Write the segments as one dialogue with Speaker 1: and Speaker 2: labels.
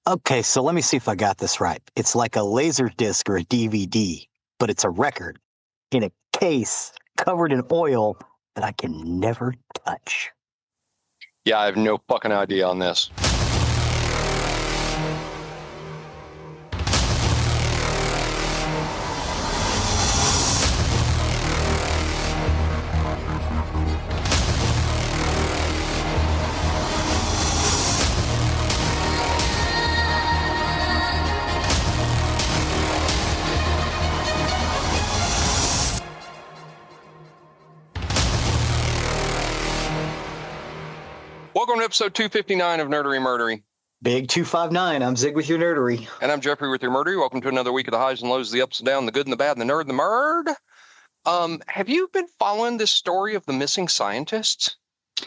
Speaker 1: Okay, so let me see if I got this right. It's like a laser disc or a DVD, but it's a record in a case covered in oil that I can never touch.
Speaker 2: Yeah, I have no fucking idea on this. Welcome to episode 259 of Nerdery Murdery.
Speaker 1: Big 259, I'm Zig with your Nerdery.
Speaker 2: And I'm Jeffrey with your Murdery. Welcome to another week of the highs and lows, the ups and downs, the good and the bad, and the nerd and the murd. Have you been following this story of the missing scientists?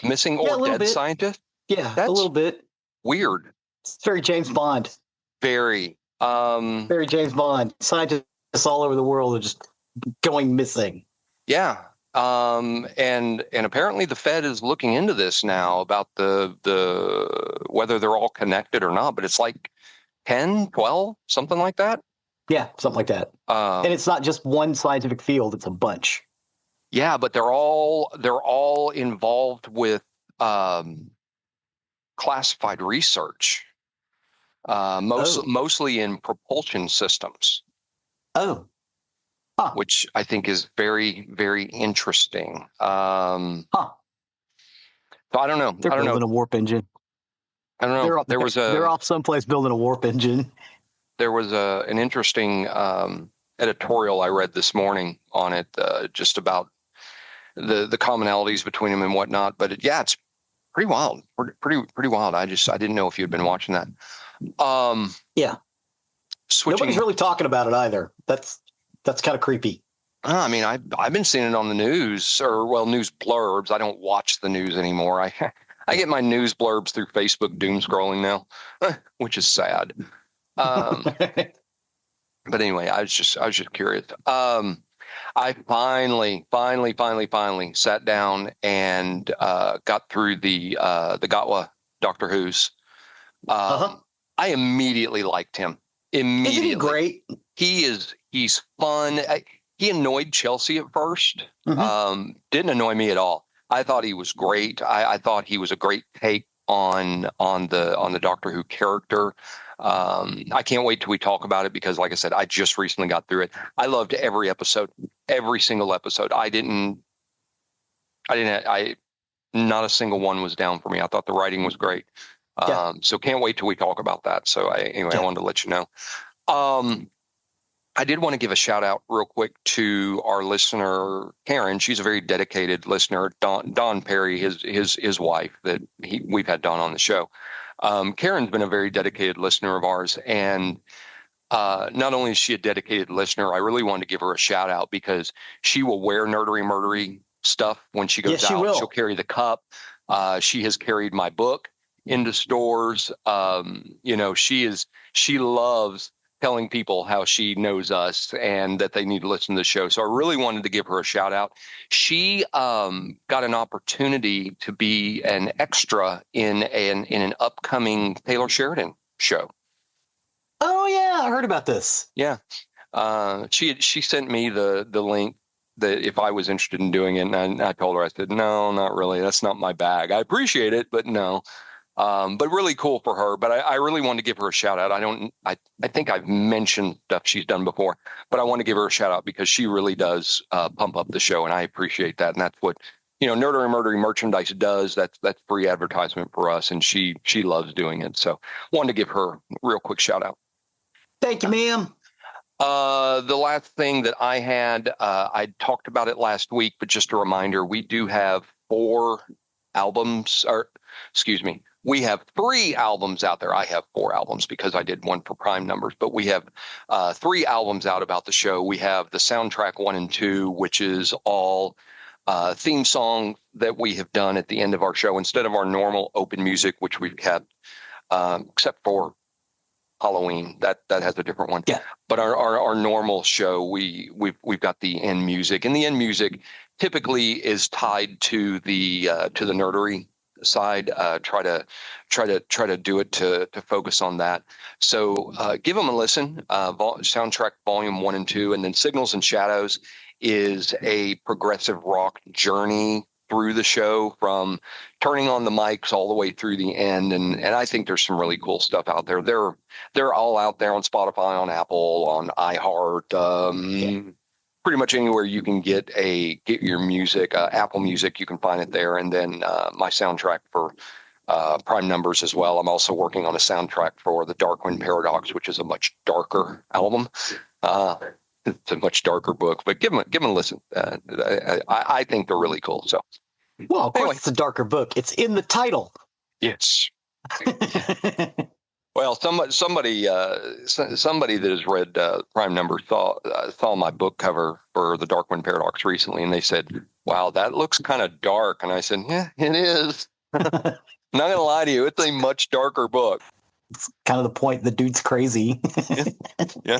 Speaker 2: Missing or dead scientists?
Speaker 1: Yeah, a little bit.
Speaker 2: Weird.
Speaker 1: It's very James Bond.
Speaker 2: Very.
Speaker 1: Very James Bond. Scientists all over the world are just going missing.
Speaker 2: Yeah. And apparently the Fed is looking into this now about the whether they're all connected or not, but it's like 10, 12, something like that.
Speaker 1: Yeah, something like that. And it's not just one scientific field, it's a bunch.
Speaker 2: Yeah, but they're all involved with classified research. Mostly in propulsion systems.
Speaker 1: Oh. Huh.
Speaker 2: Which I think is very, very interesting. So I don't know.
Speaker 1: They're building a warp engine.
Speaker 2: I don't know.
Speaker 1: They're off someplace building a warp engine.
Speaker 2: There was an interesting editorial I read this morning on it, just about the commonalities between them and whatnot. But it's pretty wild. Pretty wild. I didn't know if you'd been watching that.
Speaker 1: Yeah. Nobody's really talking about it either. That's kind of creepy.
Speaker 2: I mean, I've been seeing it on the news, news blurbs. I don't watch the news anymore. I get my news blurbs through Facebook doom scrolling now, which is sad. But anyway, I was just curious. I finally sat down and got through the Gatwa Doctor Who's. I immediately liked him. Immediately.
Speaker 1: Isn't he great?
Speaker 2: He's fun. He annoyed Chelsea at first.
Speaker 1: Mm-hmm.
Speaker 2: Didn't annoy me at all. I thought he was great. I thought he was a great take on the Doctor Who character. I can't wait till we talk about it because, like I said, I just recently got through it. I loved every single episode. Not a single one was down for me. I thought the writing was great. So can't wait till we talk about that. So I wanted to let you know. I did want to give a shout out real quick to our listener, Karen. She's a very dedicated listener. Don Perry, his wife, that we've had Don on the show. Karen's been a very dedicated listener of ours. And not only is she a dedicated listener, I really wanted to give her a shout out because she will wear Nerdery Murdery stuff when she goes out. She'll carry the cup. She has carried my book into stores. She loves telling people how she knows us and that they need to listen to the show. So I really wanted to give her a shout out. She got an opportunity to be an extra in an upcoming Taylor Sheridan show.
Speaker 1: Oh yeah, I heard about this.
Speaker 2: Yeah. She sent me the link that if I was interested in doing it, and I told her, I said, no, not really. That's not my bag. I appreciate it, but no. But really cool for her. But I really wanted to give her a shout out. I think I've mentioned stuff she's done before, but I want to give her a shout out because she really does pump up the show, and I appreciate that. And that's what Nerdery Murdery merchandise does. That's free advertisement for us, and she loves doing it. So wanted to give her a real quick shout out.
Speaker 1: Thank you, ma'am.
Speaker 2: The last thing that I had, I talked about it last week, but just a reminder, we do have 4 albums, we have 3 albums out there. I have 4 albums because I did one for Prime numbers, but we have 3 albums out about the show. We have the soundtrack 1 and 2, which is all theme songs that we have done at the end of our show instead of our normal open music, which we've kept, except for Halloween. That has a different one.
Speaker 1: Yeah.
Speaker 2: But our normal show, we've got the end music, and the end music typically is tied to the Nerdery side. Try to do it to focus on that. So give them a listen. Soundtrack Volume 1 and 2, and then Signals and Shadows is a progressive rock journey through the show, from turning on the mics all the way through the end. And I think there's some really cool stuff out there. They're all out there on Spotify, on Apple, on iHeart, pretty much anywhere you can get your music. Apple Music, you can find it there. And then my soundtrack for Prime Numbers as well. I'm also working on a soundtrack for the Darkwind Paradox, which is a much darker album. It's a much darker book, but give them a listen. I think they're really cool. So,
Speaker 1: well, of course, it's a darker book. It's in the title.
Speaker 2: Yes. Well, somebody that has read Prime Numbers saw my book cover for the Darkwind Paradox recently, and they said, "Wow, that looks kind of dark." And I said, "Yeah, it is." Not gonna lie to you, it's a much darker book.
Speaker 1: It's kind of the point. The dude's crazy.
Speaker 2: Yeah.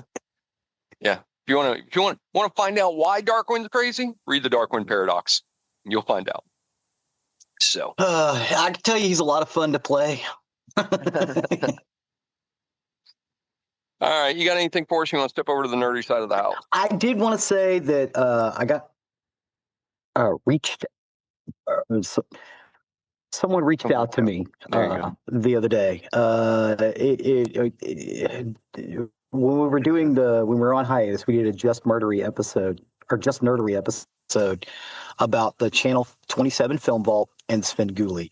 Speaker 2: If you want to find out why Darkwind's crazy, read the Darkwind Paradox. You'll find out. So
Speaker 1: I can tell you, he's a lot of fun to play.
Speaker 2: All right, you got anything for us? You want to step over to the nerdy side of the house?
Speaker 1: I did want to say that I got someone reached out to me the other day. When we were on hiatus, we did a Just Nerdery episode about the Channel 27 Film Vault and Svengoolie.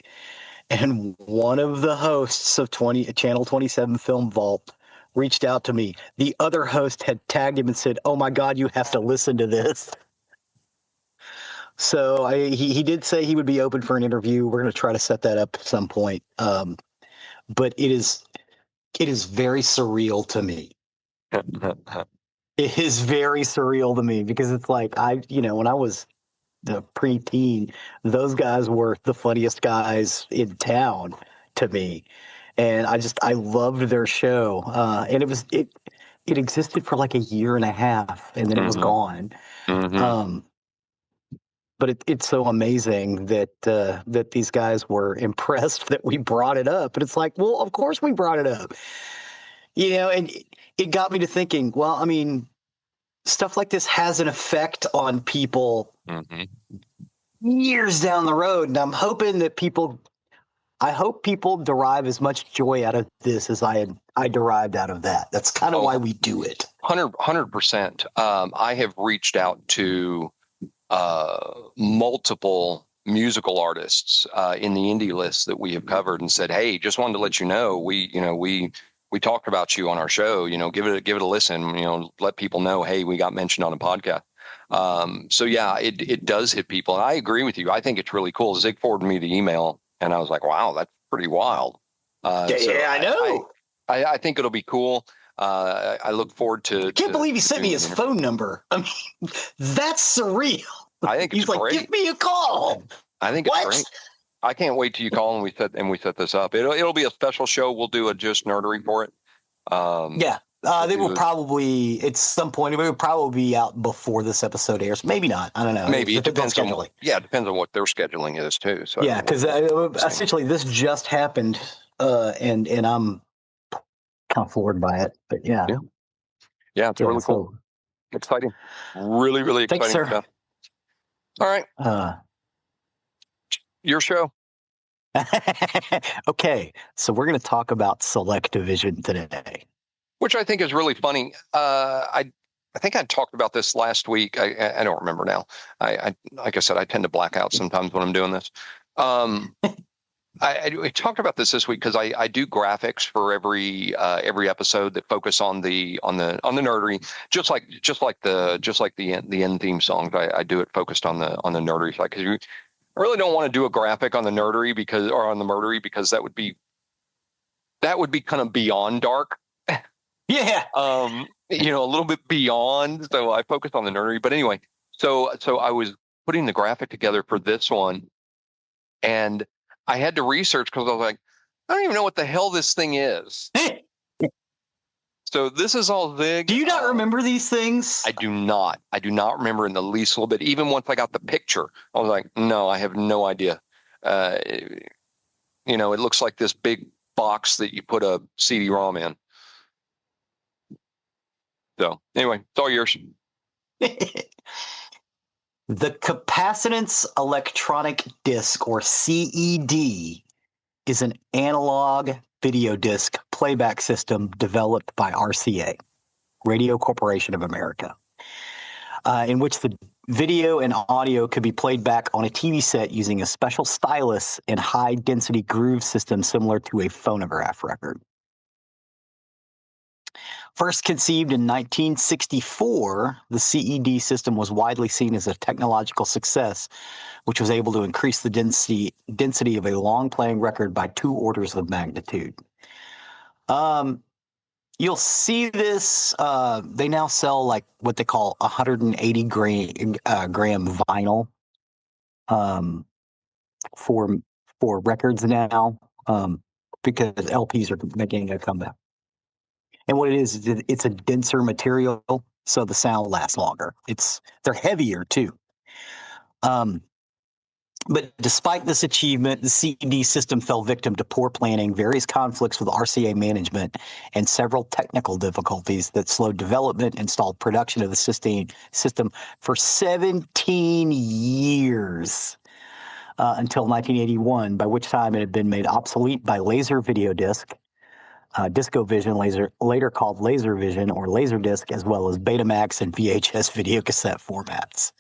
Speaker 1: And one of the hosts of Channel 27 Film Vault reached out to me. The other host had tagged him and said, "Oh my God, you have to listen to this." So he did say he would be open for an interview. We're going to try to set that up at some point. But it is very surreal to me. It is very surreal to me because it's like when I was the preteen, those guys were the funniest guys in town to me. And I loved their show. And it existed for like a year and a half, and then it was gone.
Speaker 2: Mm-hmm.
Speaker 1: But it's so amazing that these guys were impressed that we brought it up. And it's like, well, of course we brought it up. And it got me to thinking, well, I mean, stuff like this has an effect on people years down the road. And I'm hoping that people derive as much joy out of this as I derived out of that. That's kind of why we do it.
Speaker 2: 100%. I have reached out to multiple musical artists in the indie list that we have covered and said, "Hey, just wanted to let you know, we talked about you on our show. Give it a listen. Let people know, hey, we got mentioned on a podcast." So yeah, it does hit people, and I agree with you. I think it's really cool. Zig forwarded me the email, and I was like, "Wow, that's pretty wild."
Speaker 1: I know.
Speaker 2: I think it'll be cool. I look forward to.
Speaker 1: I can't believe he sent me his phone number. I mean, that's surreal.
Speaker 2: I think
Speaker 1: he's like,
Speaker 2: great.
Speaker 1: "Give me a call."
Speaker 2: I think it's great. I can't wait till you call and we set this up. It'll be a special show. We'll do a Just Nerdery for it.
Speaker 1: They will probably at some point. It will probably be out before this episode airs. Maybe not. I don't know.
Speaker 2: Maybe it depends on scheduling. It depends on what their scheduling is too. So
Speaker 1: yeah, because essentially this just happened, and I'm kind of floored by it. But yeah,
Speaker 2: it's really cool, exciting, really, really exciting stuff. All right, your show.
Speaker 1: Okay, so we're going to talk about Selectavision today,
Speaker 2: which I think is really funny. I think I talked about this last week. I don't remember now. I like I said, I tend to black out sometimes when I'm doing this. I talked about this week because I do graphics for every episode that focus on the nerdery, just like the end theme songs. I do it focused on the nerdery side, because I really don't want to do a graphic on the nerdery or on the murdery, because that would be kind of beyond dark.
Speaker 1: Yeah.
Speaker 2: A little bit beyond. So I focused on the nerdery. But anyway, so I was putting the graphic together for this one, and I had to research because I was like, I don't even know what the hell this thing is. So this is all Zig.
Speaker 1: Do you not remember these things?
Speaker 2: I do not. I do not remember in the least little bit. Even once I got the picture, I was like, no, I have no idea. You know, it looks like this big box that you put a CD-ROM in. So anyway, it's all yours.
Speaker 1: The capacitance electronic disc, or CED, is an analog video disc playback system developed by RCA, Radio Corporation of America, in which the video and audio could be played back on a TV set using a special stylus and high-density groove system similar to a phonograph record. First conceived in 1964, the CED system was widely seen as a technological success, which was able to increase the density of a long-playing record by 2 orders of magnitude. You'll see this. They now sell like what they call 180 gram vinyl for records now, because LPs are making a comeback. And what it is, it's a denser material, so the sound lasts longer. They're heavier too. But despite this achievement, the CED system fell victim to poor planning, various conflicts with RCA management, and several technical difficulties that slowed development and stalled production of the system for 17 years until 1981, by which time it had been made obsolete by laser video disc, DiscoVision, later called LaserVision or Laserdisc, as well as Betamax and VHS video cassette formats.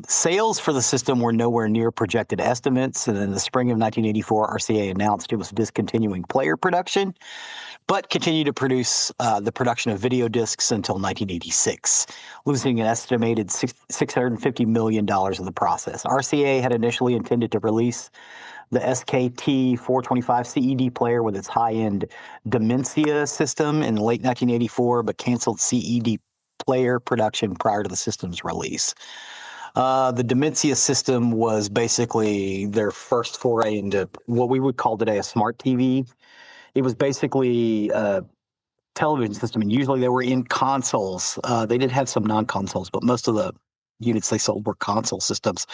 Speaker 1: Sales for the system were nowhere near projected estimates, and in the spring of 1984, RCA announced it was discontinuing player production, but continued to produce the production of video discs until 1986, losing an estimated $650 million in the process. RCA had initially intended to release the SKT 425 CED player with its high-end Dementia system in late 1984, but canceled CED player production prior to the system's release. The Dementia system was basically their first foray into what we would call today a smart TV. It was basically a television system, and usually they were in consoles. They did have some non-consoles, but most of the units they sold were console systems.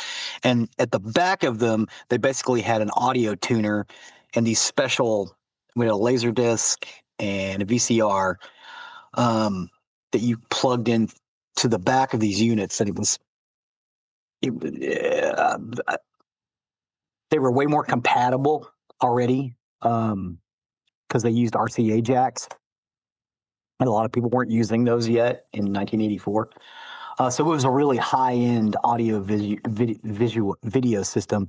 Speaker 1: And at the back of them, they basically had an audio tuner and these special, with a laser disc and a VCR that you plugged in to the back of these units. And they were way more compatible already because they used RCA jacks. And a lot of people weren't using those yet in 1984. So it was a really high-end audio video system,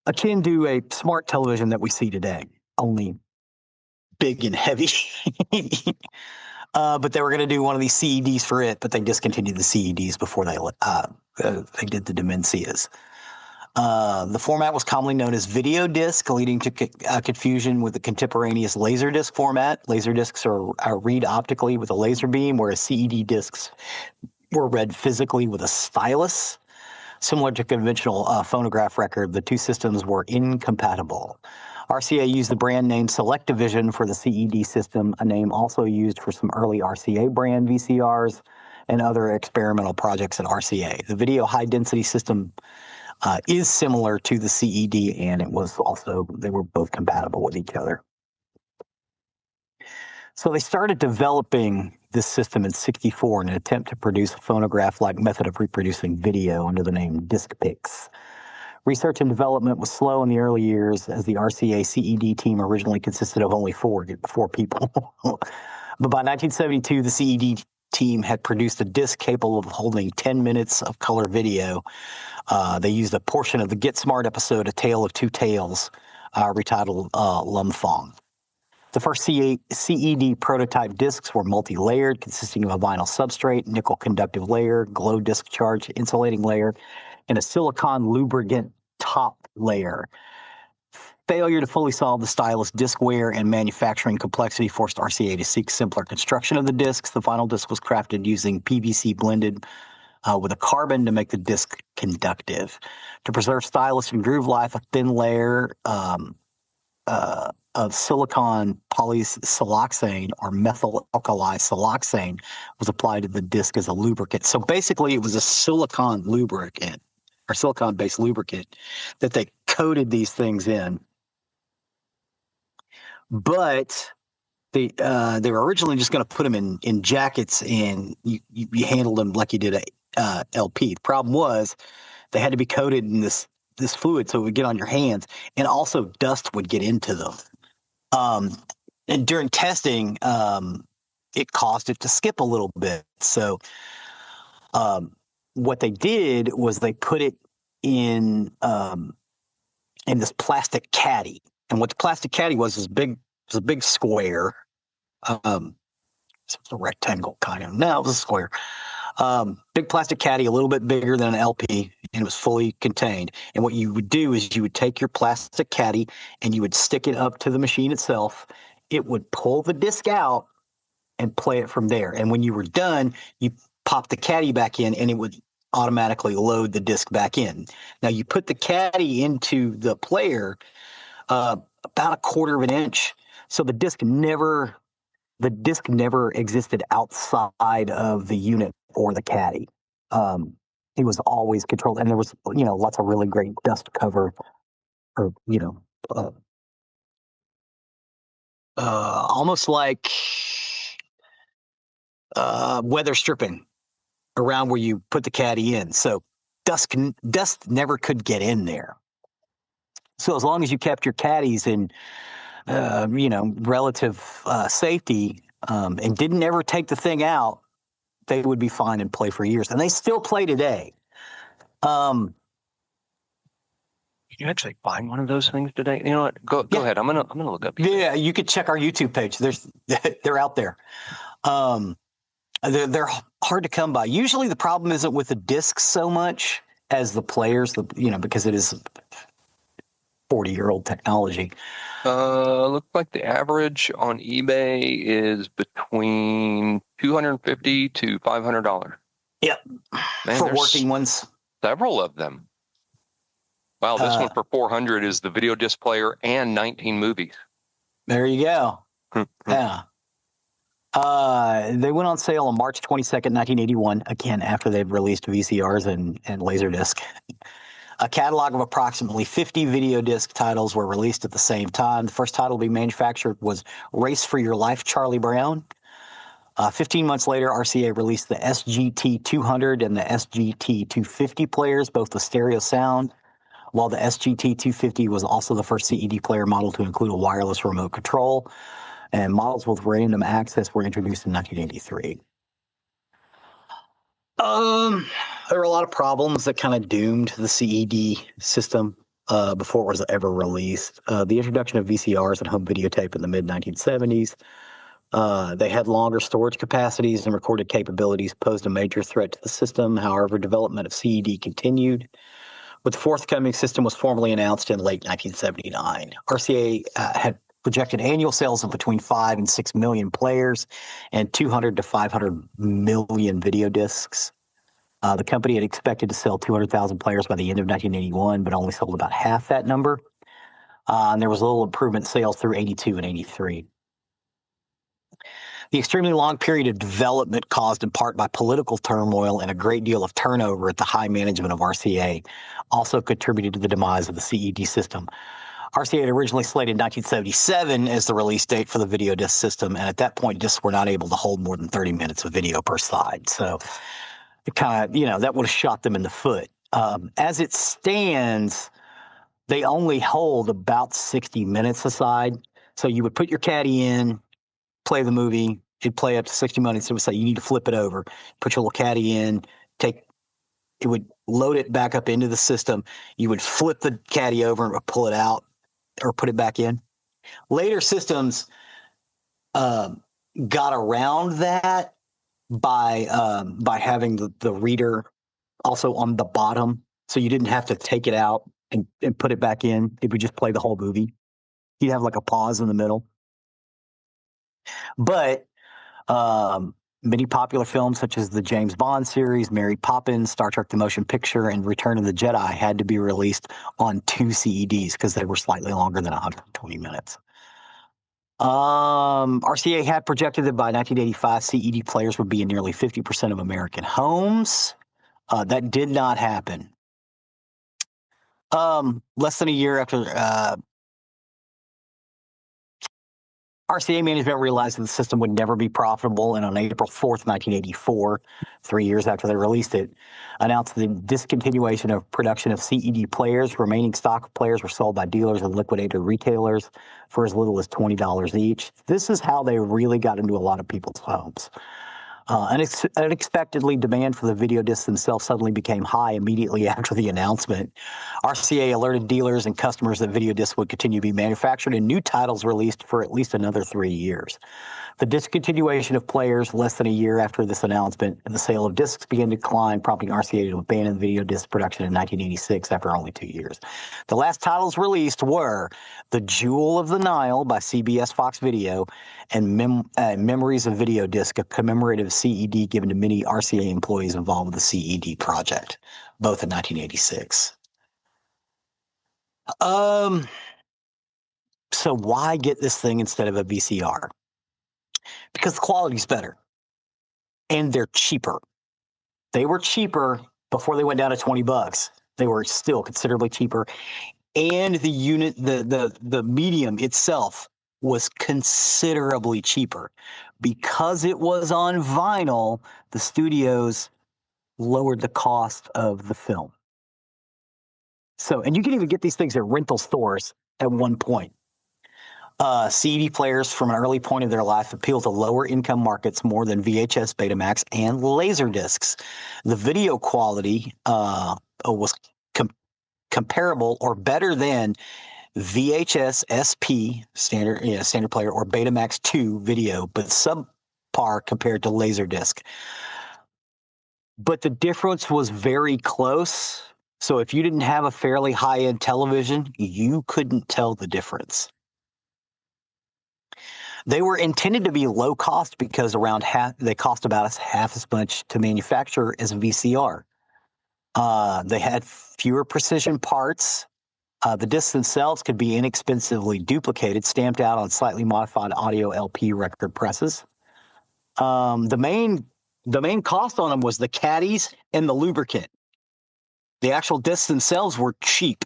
Speaker 1: akin to a smart television that we see today, only big and heavy. But they were going to do one of these CEDs for it, but they discontinued the CEDs before they did the Demencias. The format was commonly known as video disc, leading to confusion with the contemporaneous laserdisc format. Laserdiscs are read optically with a laser beam, whereas CED discs were read physically with a stylus. Similar to conventional phonograph record, the two systems were incompatible. RCA used the brand name Selectavision for the CED system, a name also used for some early RCA brand VCRs and other experimental projects at RCA. The video high-density system is similar to the CED, and they were both compatible with each other. So they started developing this system in '64 in an attempt to produce a phonograph-like method of reproducing video under the name DiscPix. Research and development was slow in the early years, as the RCA CED team originally consisted of only four people. But by 1972, the CED team had produced a disc capable of holding 10 minutes of color video. They used a portion of the Get Smart episode, A Tale of Two Tales, retitled Lumfong. The first CED prototype discs were multi-layered, consisting of a vinyl substrate, nickel conductive layer, glow disc charge insulating layer, and a silicon lubricant top layer. Failure to fully solve the stylus disc wear and manufacturing complexity forced RCA to seek simpler construction of the discs. The final disc was crafted using PVC blended with a carbon to make the disc conductive. To preserve stylus and groove life, a thin layer of silicon polysiloxane or methyl alkali siloxane was applied to the disc as a lubricant. So basically it was a silicon lubricant or silicon-based lubricant that they coated these things in. But they were originally just going to put them in jackets, and you handled them like you did a LP. The problem was they had to be coated in this fluid so it would get on your hands, and also dust would get into them. And during testing, it caused it to skip a little bit. So what they did was they put it in this plastic caddy. And what the plastic caddy was a big square. It's a rectangle kind of. No, it was a square. Big plastic caddy, a little bit bigger than an LP, and it was fully contained. And what you would do is you would take your plastic caddy and you would stick it up to the machine itself. It would pull the disc out and play it from there. And when you were done, you pop the caddy back in, and it would automatically load the disc back in. Now, you put the caddy into the player about a quarter of an inch, so the disc never existed outside of the unit or the caddy. It was always controlled, and there was lots of really great dust cover, or almost like weather stripping around where you put the caddy in. So dust never could get in there. So as long as you kept your caddies in, relative safety, and didn't ever take the thing out, they would be fine and play for years. And they still play today.
Speaker 2: Can you actually find one of those things today? You know what? Go ahead. I'm gonna look up.
Speaker 1: Yeah, you could check our YouTube page. They're out there. They're hard to come by. Usually the problem isn't with the discs so much as the players, because it is 40-year-old technology.
Speaker 2: Looks like the average on eBay is between $250 to $500.
Speaker 1: Yep.
Speaker 2: Man,
Speaker 1: for working ones.
Speaker 2: Several of them. Wow, this one for $400 is the video disc player and 19 movies.
Speaker 1: There you go. Yeah. They went on sale on March 22nd, 1981, again, after they've released VCRs and Laserdisc. A catalog of approximately 50 video disc titles were released at the same time. The first title to be manufactured was Race for Your Life, Charlie Brown. 15 months later, RCA released the SGT 200 and the SGT 250 players, both with stereo sound, while the SGT 250 was also the first CED player model to include a wireless remote control. And models with random access were introduced in 1983. There were a lot of problems that kind of doomed the CED system before it was ever released. The introduction of VCRs and home videotape in the mid-1970s. They had longer storage capacities and recorded capabilities posed a major threat to the system. However, development of CED continued. With the forthcoming system was formally announced in late 1979. RCA had projected annual sales of between 5 and 6 million players and 200 to 500 million video discs. The company had expected to sell 200,000 players by the end of 1981, but only sold about half that number. And there was a little improvement in sales through 82 and 83. The extremely long period of development, caused in part by political turmoil and a great deal of turnover at the high management of RCA, also contributed to the demise of the CED system. RCA had originally slated 1977 as the release date for the video disc system, and at that point, discs were not able to hold more than 30 minutes of video per side. So it kind of, that would have shot them in the foot. As it stands, they only hold about 60 minutes a side. So you would put your caddy in, play the movie, it'd play up to 60 minutes. It would say you need to flip it over, put your little caddy in, it would load it back up into the system. You would flip the caddy over and pull it out or put it back in. Later systems got around that by having the reader also on the bottom, so you didn't have to take it out and put it back in. It would just play the whole movie. You'd have like a pause in the middle. But many popular films such as the James Bond series, Mary Poppins, Star Trek The Motion Picture, and Return of the Jedi had to be released on 2 CEDs because they were slightly longer than 120 minutes. RCA had projected that by 1985, CED players would be in nearly 50% of American homes. That did not happen. Less than a year after RCA management realized that the system would never be profitable, and on April 4th, 1984, 3 years after they released it, announced the discontinuation of production of CED players. Remaining stock of players were sold by dealers and liquidated retailers for as little as $20 each. This is how they really got into a lot of people's homes. Unexpectedly, demand for the video discs themselves suddenly became high immediately after the announcement. RCA alerted dealers and customers that video discs would continue to be manufactured and new titles released for at least another 3 years. The discontinuation of players less than a year after this announcement and the sale of discs began to decline, prompting RCA to abandon video disc production in 1986 after only 2 years. The last titles released were The Jewel of the Nile by CBS Fox Video and Memories of Video Disc, a commemorative CED given to many RCA employees involved with the CED project, both in 1986. So why get this thing instead of a VCR? Because the quality's better and they're cheaper. They were cheaper before they went down to $20. They were still considerably cheaper. And the unit, the medium itself was considerably cheaper. Because it was on vinyl, the studios lowered the cost of the film. So, and you can even get these things at rental stores at one point. CD players from an early point of their life appeal to lower income markets more than VHS, Betamax, and Laserdiscs. The video quality was comparable or better than VHS SP standard player or Betamax 2 video, but subpar compared to Laserdisc. But the difference was very close. So if you didn't have a fairly high-end television, you couldn't tell the difference. They were intended to be low cost because they cost about half as much to manufacture as a VCR. They had fewer precision parts. The discs themselves could be inexpensively duplicated, stamped out on slightly modified audio LP record presses. The main cost on them was the caddies and the lubricant. The actual discs themselves were cheap.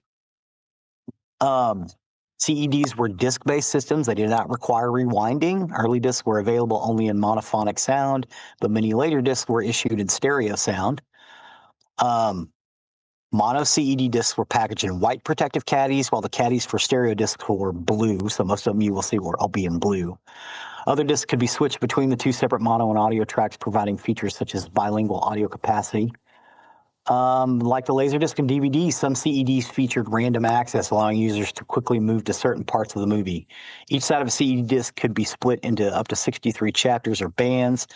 Speaker 1: CEDs were disc-based systems. They did not require rewinding. Early discs were available only in monophonic sound, but many later discs were issued in stereo sound. Mono CED discs were packaged in white protective caddies, while the caddies for stereo discs were blue, so most of them you will see will all be in blue. Other discs could be switched between the two separate mono and audio tracks, providing features such as bilingual audio capacity. Like the Laserdisc and DVD, some CEDs featured random access, allowing users to quickly move to certain parts of the movie. Each side of a CED disc could be split into up to 63 chapters or bands.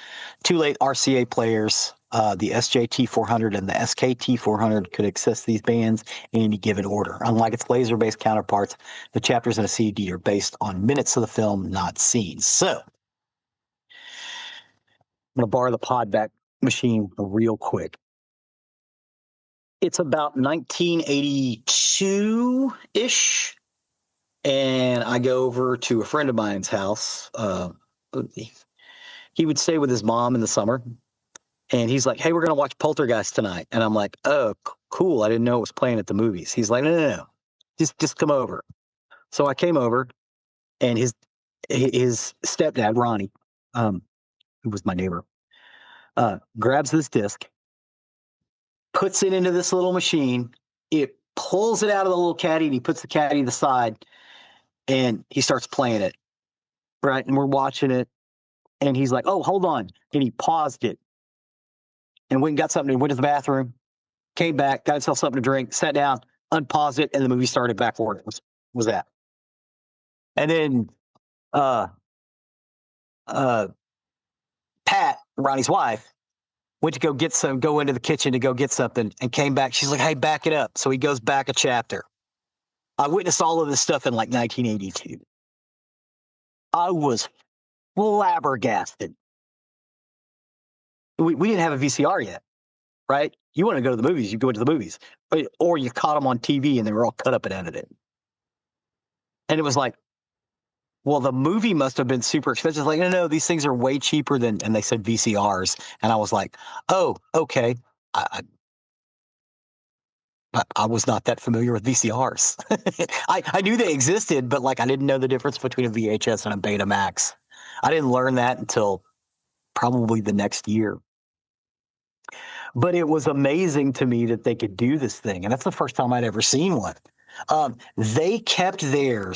Speaker 1: Two late RCA players, the SJT400 and the SKT400, could access these bands in any given order. Unlike its laser-based counterparts, the chapters in a CED are based on minutes of the film, not scenes. So, I'm going to borrow the Podback machine real quick. It's about 1982-ish, and I go over to a friend of mine's house. He would stay with his mom in the summer, and he's like, "Hey, we're going to watch Poltergeist tonight." And I'm like, "Oh, cool. I didn't know it was playing at the movies." He's like, No. Just come over. So I came over, and his stepdad, Ronnie, who was my neighbor, grabs this disc, puts it into this little machine. It pulls it out of the little caddy, and he puts the caddy to the side, and he starts playing it, right? And we're watching it, and he's like, "Oh, hold on." And he paused it and went and got something and went to the bathroom, came back, got himself something to drink, sat down, unpaused it, and the movie started back where it was at. And then Pat, Ronnie's wife, went to go into the kitchen to go get something, and came back. She's like, "Hey, back it up." So he goes back a chapter. I witnessed all of this stuff in like 1982. I was flabbergasted. We didn't have a VCR yet, right? You want to go to the movies, you go into the movies. Or you caught them on TV and they were all cut up and edited. And it was like, well, the movie must have been super expensive. Like, no, these things are way cheaper than, and they said VCRs. And I was like, oh, okay. I was not that familiar with VCRs. I knew they existed, but like I didn't know the difference between a VHS and a Betamax. I didn't learn that until probably the next year. But it was amazing to me that they could do this thing, and that's the first time I'd ever seen one. They kept their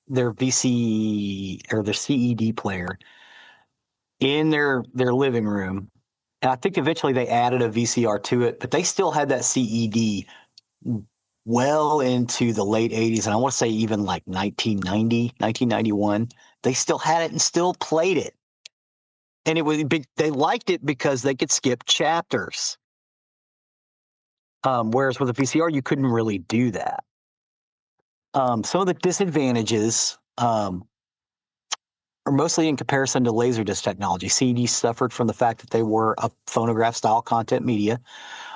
Speaker 1: VC or their CED player in their living room, and I think eventually they added a VCR to it, but they still had that CED well into the late 80s, and I want to say even like 1990, 1991. They still had it and still played it. And they liked it because they could skip chapters. Whereas with a VCR, you couldn't really do that. Some of the disadvantages are mostly in comparison to Laserdisc technology. CDs suffered from the fact that they were a phonograph-style content media.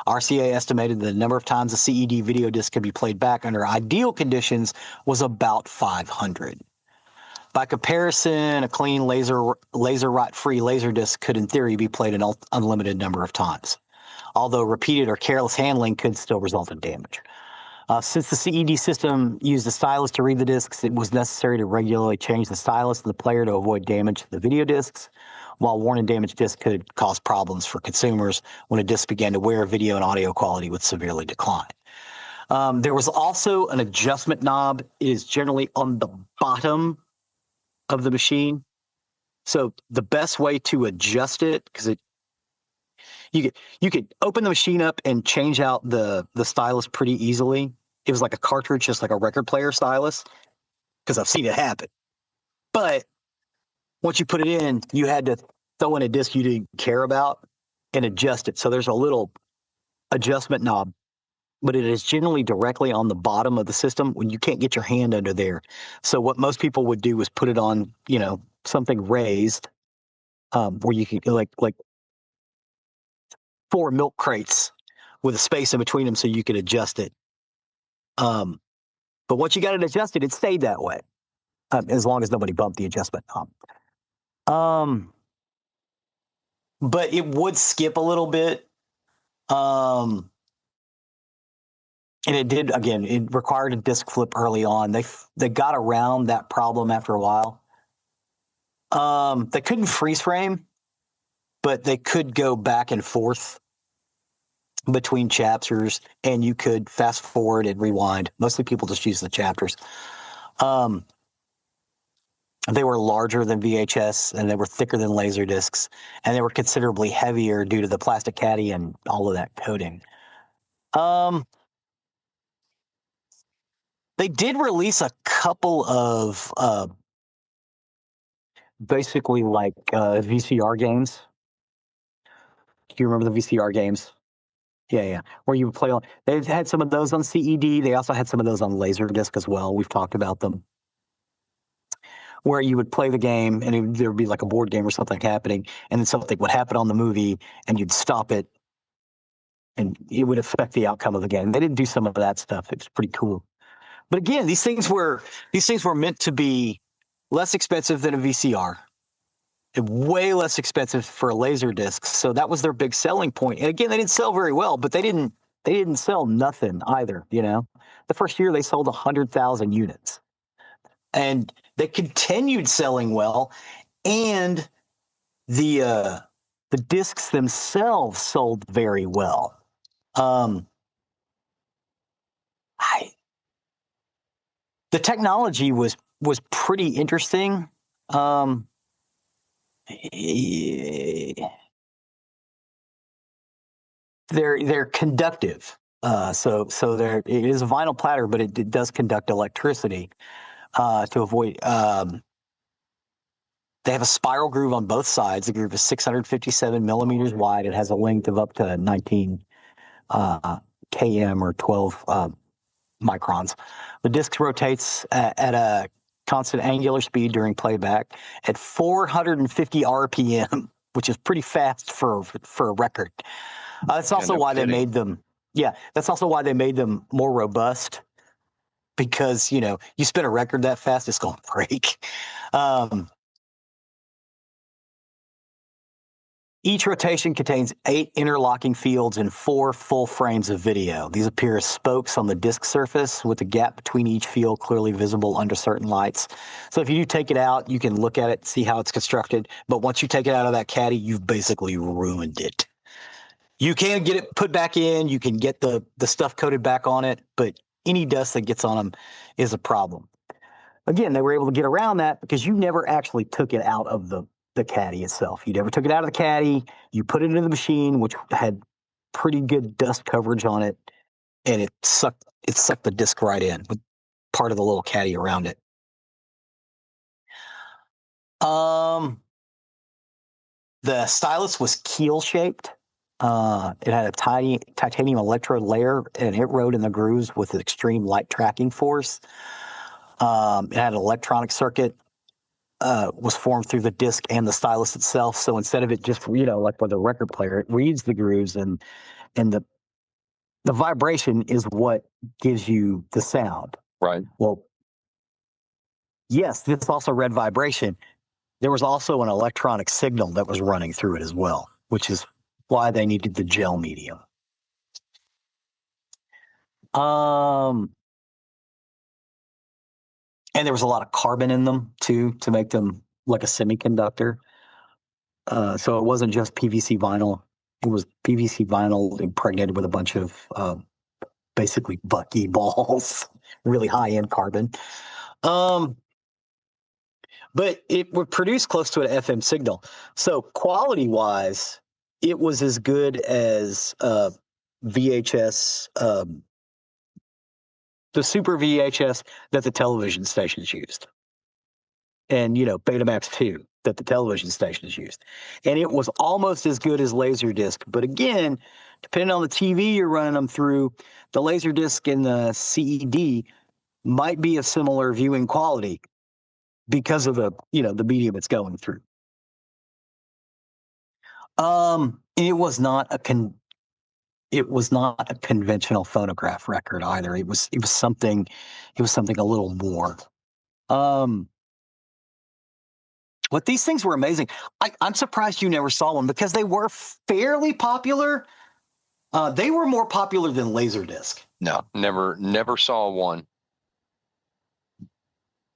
Speaker 1: RCA estimated the number of times a CED video disc could be played back under ideal conditions was about 500. By comparison, a clean laser rot-free Laserdisc could, in theory, be played an unlimited number of times, although repeated or careless handling could still result in damage. Since the CED system used a stylus to read the discs, it was necessary to regularly change the stylus of the player to avoid damage to the video discs. While worn and damaged discs could cause problems for consumers, when a disc began to wear, video and audio quality would severely decline. There was also an adjustment knob. It is generally on the bottom of the machine. So the best way to adjust it, because you could open the machine up and change out the stylus pretty easily. It was like a cartridge, just like a record player stylus, because I've seen it happen. But once you put it in, you had to throw in a disc you didn't care about and adjust it. So there's a little adjustment knob, but it is generally directly on the bottom of the system when you can't get your hand under there. So what most people would do is put it on, something raised, where you could like 4 milk crates with a space in between them so you could adjust it. But once you got it adjusted, it stayed that way, as long as nobody bumped the adjustment knob. But it would skip a little bit. And it did, again, it required a disc flip early on. They got around that problem after a while. They couldn't freeze frame, but they could go back and forth between chapters, and you could fast forward and rewind. Mostly people just use the chapters. They were larger than VHS, and they were thicker than laser discs, and they were considerably heavier due to the plastic caddy and all of that coating. They did release a couple of basically like VCR games. Do you remember the VCR games? Yeah. Where you would play on. They've had some of those on CED. They also had some of those on Laserdisc as well. We've talked about them. Where you would play the game, and there would be like a board game or something happening, and then something would happen on the movie, and you'd stop it, and it would affect the outcome of the game. They didn't do some of that stuff. It was pretty cool. But again, these things were meant to be less expensive than a VCR. Way less expensive for a Laserdisc, so that was their big selling point. And again, they didn't sell very well, but they didn't sell nothing either. The first year they sold 100,000 units, and they continued selling well, and the discs themselves sold very well. The technology was pretty interesting. They're conductive. So it is a vinyl platter, but it does conduct electricity to avoid. They have a spiral groove on both sides. The groove is 657 millimeters wide. It has a length of up to 19 km or 12 microns. The disc rotates at a constant angular speed during playback at 450 RPM, which is pretty fast for a record. That's also why they made them. Yeah, that's also why they made them more robust, because you spin a record that fast, it's going to break. Each rotation contains 8 interlocking fields and 4 full frames of video. These appear as spokes on the disc surface, with the gap between each field clearly visible under certain lights. So if you do take it out, you can look at it, see how it's constructed. But once you take it out of that caddy, you've basically ruined it. You can get it put back in. You can get the stuff coated back on it, but any dust that gets on them is a problem. Again, they were able to get around that because you never actually took it out of the caddy itself. You never took it out of the caddy. You put it into the machine, which had pretty good dust coverage on it, and it sucked the disc right in with part of the little caddy around it. The stylus was keel shaped. It had a tiny titanium electrode layer, and it rode in the grooves with an extreme light tracking force. It had an electronic circuit. Was formed through the disc and the stylus itself. So instead of it just, like with a record player, it reads the grooves and the vibration is what gives you the sound.
Speaker 2: Right.
Speaker 1: Well, yes, this also read vibration. There was also an electronic signal that was running through it as well, which is why they needed the gel medium. And there was a lot of carbon in them, too, to make them like a semiconductor. So it wasn't just PVC vinyl. It was PVC vinyl impregnated with a bunch of basically bucky balls, really high-end carbon. But it would produce close to an FM signal. So quality-wise, it was as good as VHS, the super VHS that the television stations used. And, Betamax 2 that the television stations used. And it was almost as good as Laserdisc. But again, depending on the TV you're running them through, the Laserdisc and the CED might be a similar viewing quality because of the medium it's going through. It was not a conventional phonograph record either. It was something a little more. But these things were amazing. I'm surprised you never saw one because they were fairly popular. They were more popular than Laserdisc.
Speaker 2: No, never saw one.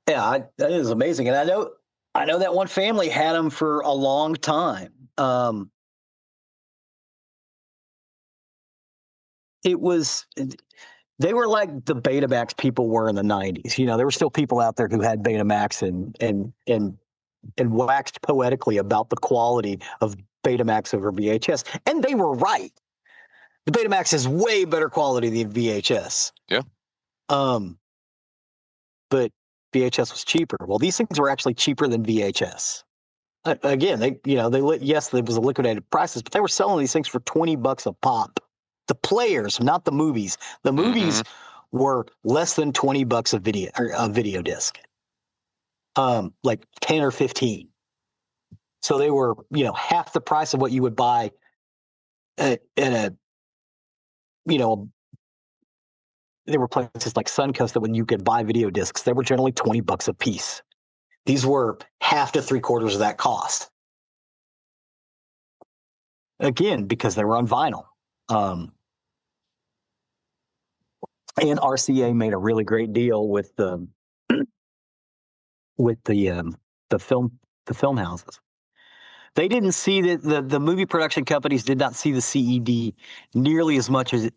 Speaker 1: Yeah, that is amazing. And I know that one family had them for a long time. They were like the Betamax people were in the 90s. There were still people out there who had Betamax and waxed poetically about the quality of Betamax over VHS. And they were right. The Betamax is way better quality than VHS.
Speaker 2: Yeah.
Speaker 1: But VHS was cheaper. Well, these things were actually cheaper than VHS. Again, yes, there was a liquidated prices, but they were selling these things for $20 a pop. The players, not the movies. The movies were less than $20 a video disc. Like 10 or 15. So they were, half the price of what you would buy there were places like Suncoast that when you could buy video discs, they were generally $20 a piece. These were half to 3/4 of that cost. Again, because they were on vinyl. And RCA made a really great deal with the film houses. They didn't see that the movie production companies did not see the CED nearly as much as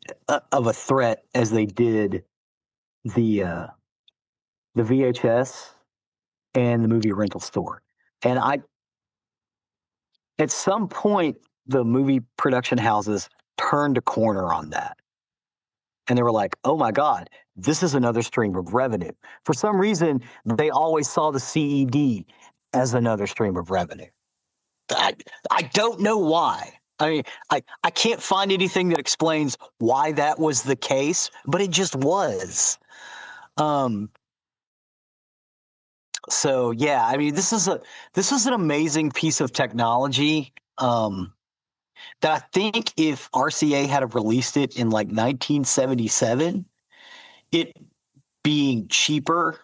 Speaker 1: of a threat as they did the VHS and the movie rental store. And at some point, the movie production houses turned a corner on that. And they were like, oh my God, this is another stream of revenue. For some reason, they always saw the CED as another stream of revenue. I don't know why. I mean, I can't find anything that explains why that was the case, but it just was. So yeah, I mean, this is an amazing piece of technology. That I think if RCA had have released it in like 1977, it being cheaper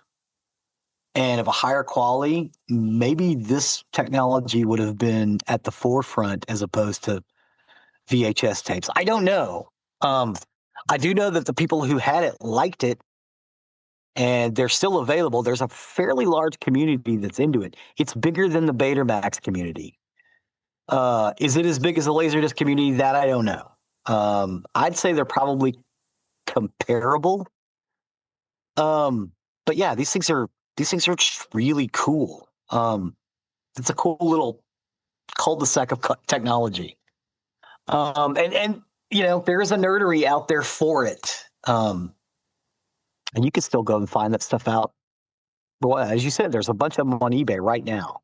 Speaker 1: and of a higher quality, maybe this technology would have been at the forefront as opposed to VHS tapes. I don't know. I do know that the people who had it liked it, and they're still available. There's a fairly large community that's into it. It's bigger than the Betamax community. Is it as big as the Laserdisc community? That I don't know. I'd say they're probably comparable. But yeah, these things are just really cool. It's a cool little cul-de-sac of technology. And there is a nerdery out there for it. And you can still go and find that stuff out. Well, as you said, there's a bunch of them on eBay right now.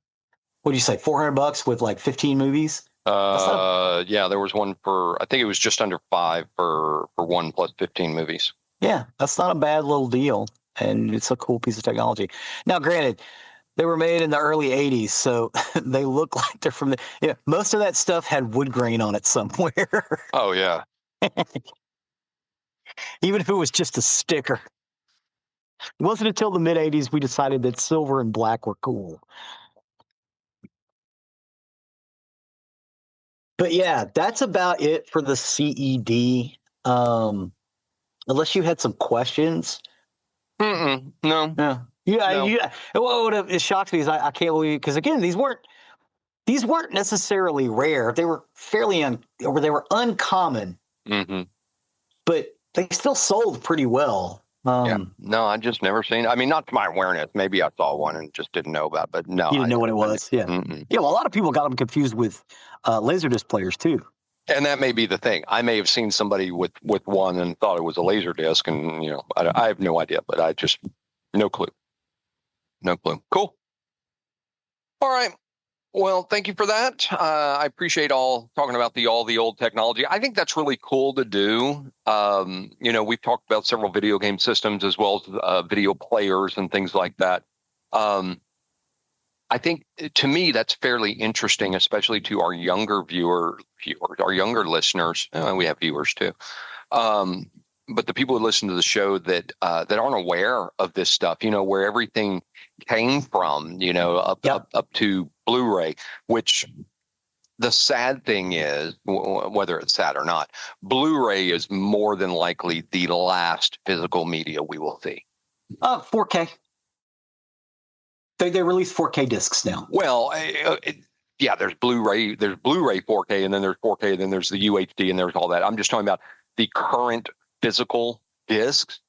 Speaker 1: What do you say? $400 with like 15 movies?
Speaker 2: Yeah, there was one I think it was just under $5 for 1 plus 15 movies.
Speaker 1: Yeah, that's not a bad little deal. And it's a cool piece of technology. Now, granted, they were made in the early 80s, so they look like they're from most of that stuff had wood grain on it somewhere.
Speaker 2: Oh, yeah.
Speaker 1: Even if it was just a sticker. It wasn't until the mid-'80s we decided that silver and black were cool. But yeah, that's about it for the CED. Unless you had some questions.
Speaker 2: No.
Speaker 1: Yeah.
Speaker 2: No.
Speaker 1: It shocks me is I can't believe, because again, these weren't necessarily rare. They were they were uncommon.
Speaker 2: Mm-hmm.
Speaker 1: But they still sold pretty well.
Speaker 2: Yeah. No, I just never seen. I mean, not to my awareness. Maybe I saw one and just didn't know about it. But no,
Speaker 1: you didn't know what it was. Yeah. Yeah. Well, a lot of people got them confused with Laserdisc players too.
Speaker 2: And that may be the thing. I may have seen somebody with one and thought it was a Laserdisc, and I have no idea. But I just no clue. No clue. Cool. All right. Well, thank you for that. I appreciate talking about all the old technology. I think that's really cool to do. We've talked about several video game systems as well as video players and things like that. I think to me that's fairly interesting, especially to our younger viewers, our younger listeners. We have viewers too. But the people who listen to the show that aren't aware of this stuff, where everything came from, up to Blu-ray, which the sad thing is, whether it's sad or not, Blu-ray is more than likely the last physical media we will see.
Speaker 1: 4K. They release 4K discs now.
Speaker 2: Well, yeah, there's Blu-ray 4K, and then there's 4K, and then there's the UHD, and there's all that. I'm just talking about the current physical discs.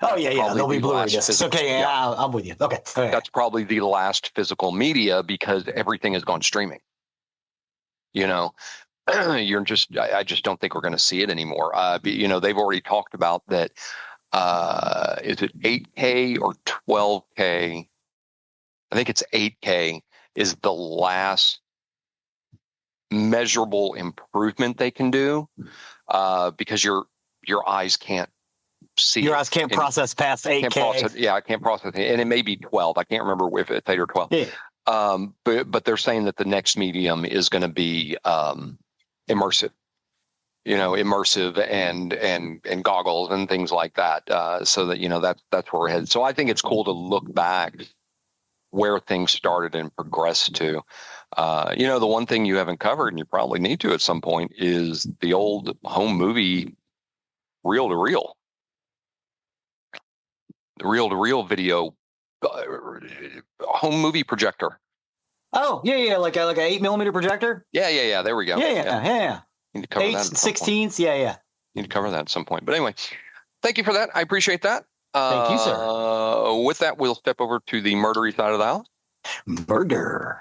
Speaker 1: Oh, yeah. There'll be Blu-ray discs. Okay, yeah, I'm with you. Okay.
Speaker 2: That's probably the last physical media because everything has gone streaming. I just don't think we're going to see it anymore. They've already talked about that. Is it 8K or 12K? I think it's 8K is the last measurable improvement they can do because your eyes can't see.
Speaker 1: Your eyes can't process past 8K.
Speaker 2: I can't process it. And it may be 12. I can't remember if it's 8 or 12.
Speaker 1: Yeah.
Speaker 2: But they're saying that the next medium is going to be immersive. Immersive and goggles and things like that. So that that's where we're headed. So I think it's cool to look back where things started and progressed to. The one thing you haven't covered, and you probably need to at some point, is the old home movie reel-to-reel. The reel-to-reel video home movie projector.
Speaker 1: Oh, yeah, like a 8mm projector?
Speaker 2: Yeah, there we go.
Speaker 1: Yeah.
Speaker 2: Need to cover
Speaker 1: 8s,
Speaker 2: that
Speaker 1: 16s, yeah.
Speaker 2: Need to cover that at some point. But anyway, thank you for that. I appreciate that.
Speaker 1: Thank you, sir.
Speaker 2: With that, we'll step over to the murdery side of the house.
Speaker 1: Murder.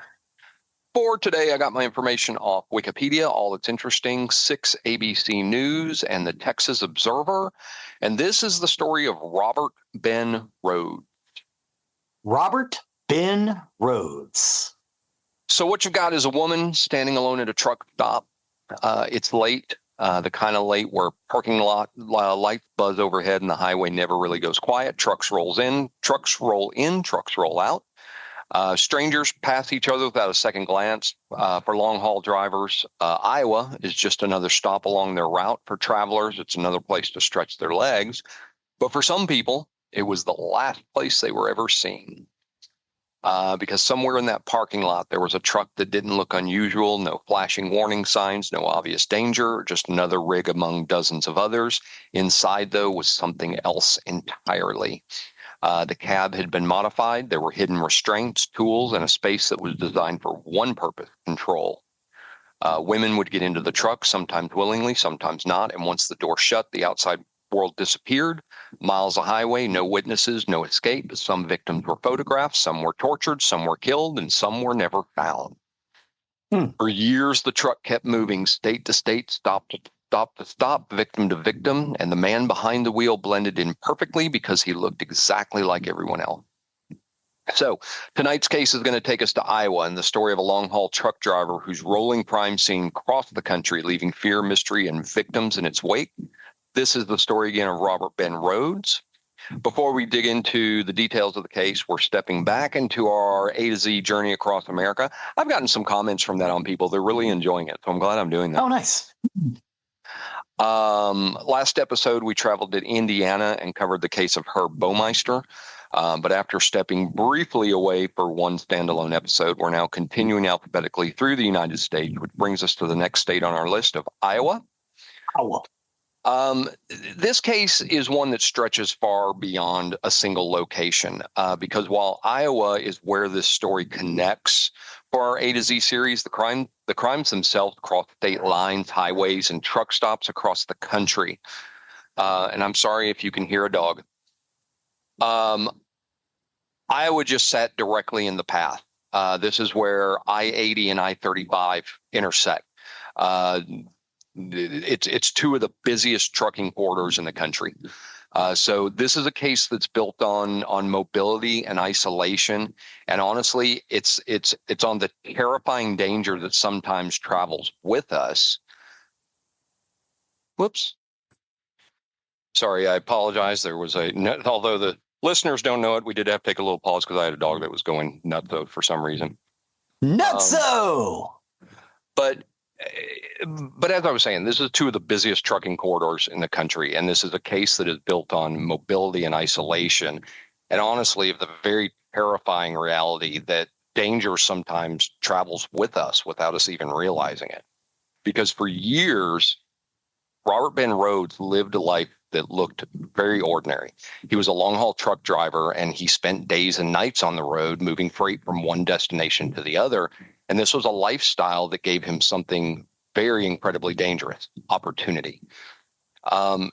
Speaker 2: For today, I got my information off Wikipedia, all that's interesting, 6 ABC News, and the Texas Observer. And this is the story of Robert Ben Rhoades.
Speaker 1: Robert Ben Rhoades.
Speaker 2: So what you've got is a woman standing alone at a truck stop. It's late, the kind of late where parking lot lights buzz overhead and the highway never really goes quiet. Trucks roll in, trucks roll out. Strangers pass each other without a second glance. For long-haul drivers, Iowa is just another stop along their route. For travelers, it's another place to stretch their legs. But for some people, it was the last place they were ever seen. because somewhere in that parking lot there was a truck that didn't look unusual, no flashing warning signs, no obvious danger, just another rig among dozens of others. Inside, though, was something else entirely. The cab had been modified. There were hidden restraints, tools, and a space that was designed for one purpose: control. Women would get into the truck, sometimes willingly, sometimes not, and once the door shut, the outside world disappeared. Miles of highway, no witnesses, no escape. Some victims were photographed, some were tortured, some were killed, and some were never found. For years, the truck kept moving state to state, stop to stop, victim to victim, and the man behind the wheel blended in perfectly because he looked exactly like everyone else. So tonight's case is going to take us to Iowa and the story of a long-haul truck driver whose rolling crime scene crossed the country, leaving fear, mystery, and victims in its wake. This is the story again of Robert Ben Rhoades. Before we dig into the details of the case, we're stepping back into our A to Z journey across America. I've gotten some comments from that on people. They're really enjoying it, so I'm glad I'm doing that.
Speaker 1: Oh, nice.
Speaker 2: Last episode, we traveled to Indiana and covered the case of Herb Baumeister. But after stepping briefly away for one standalone episode, we're now continuing alphabetically through the United States, which brings us to the next state on our list of Iowa. This case is one that stretches far beyond a single location, because while Iowa is where this story connects for our A to Z series, the crimes themselves cross state lines, highways, and truck stops across the country. And I'm sorry if you can hear a dog. Iowa just sat directly in the path. This is where I-80 and I-35 intersect. It's two of the busiest trucking corridors in the country. So this is a case that's built on mobility and isolation. And honestly, it's on the terrifying danger that sometimes travels with us. Whoops. Sorry, I apologize. There was although the listeners don't know it, we did have to take a little pause because I had a dog that was going nutso for some reason.
Speaker 1: Nutso!
Speaker 2: But as I was saying, this is two of the busiest trucking corridors in the country, and this is a case that is built on mobility and isolation, and honestly, of the very terrifying reality that danger sometimes travels with us without us even realizing it. Because for years, Robert Ben Rhoades lived a life that looked very ordinary. He was a long-haul truck driver, and he spent days and nights on the road moving freight from one destination to the other. And this was a lifestyle that gave him something very incredibly dangerous: opportunity.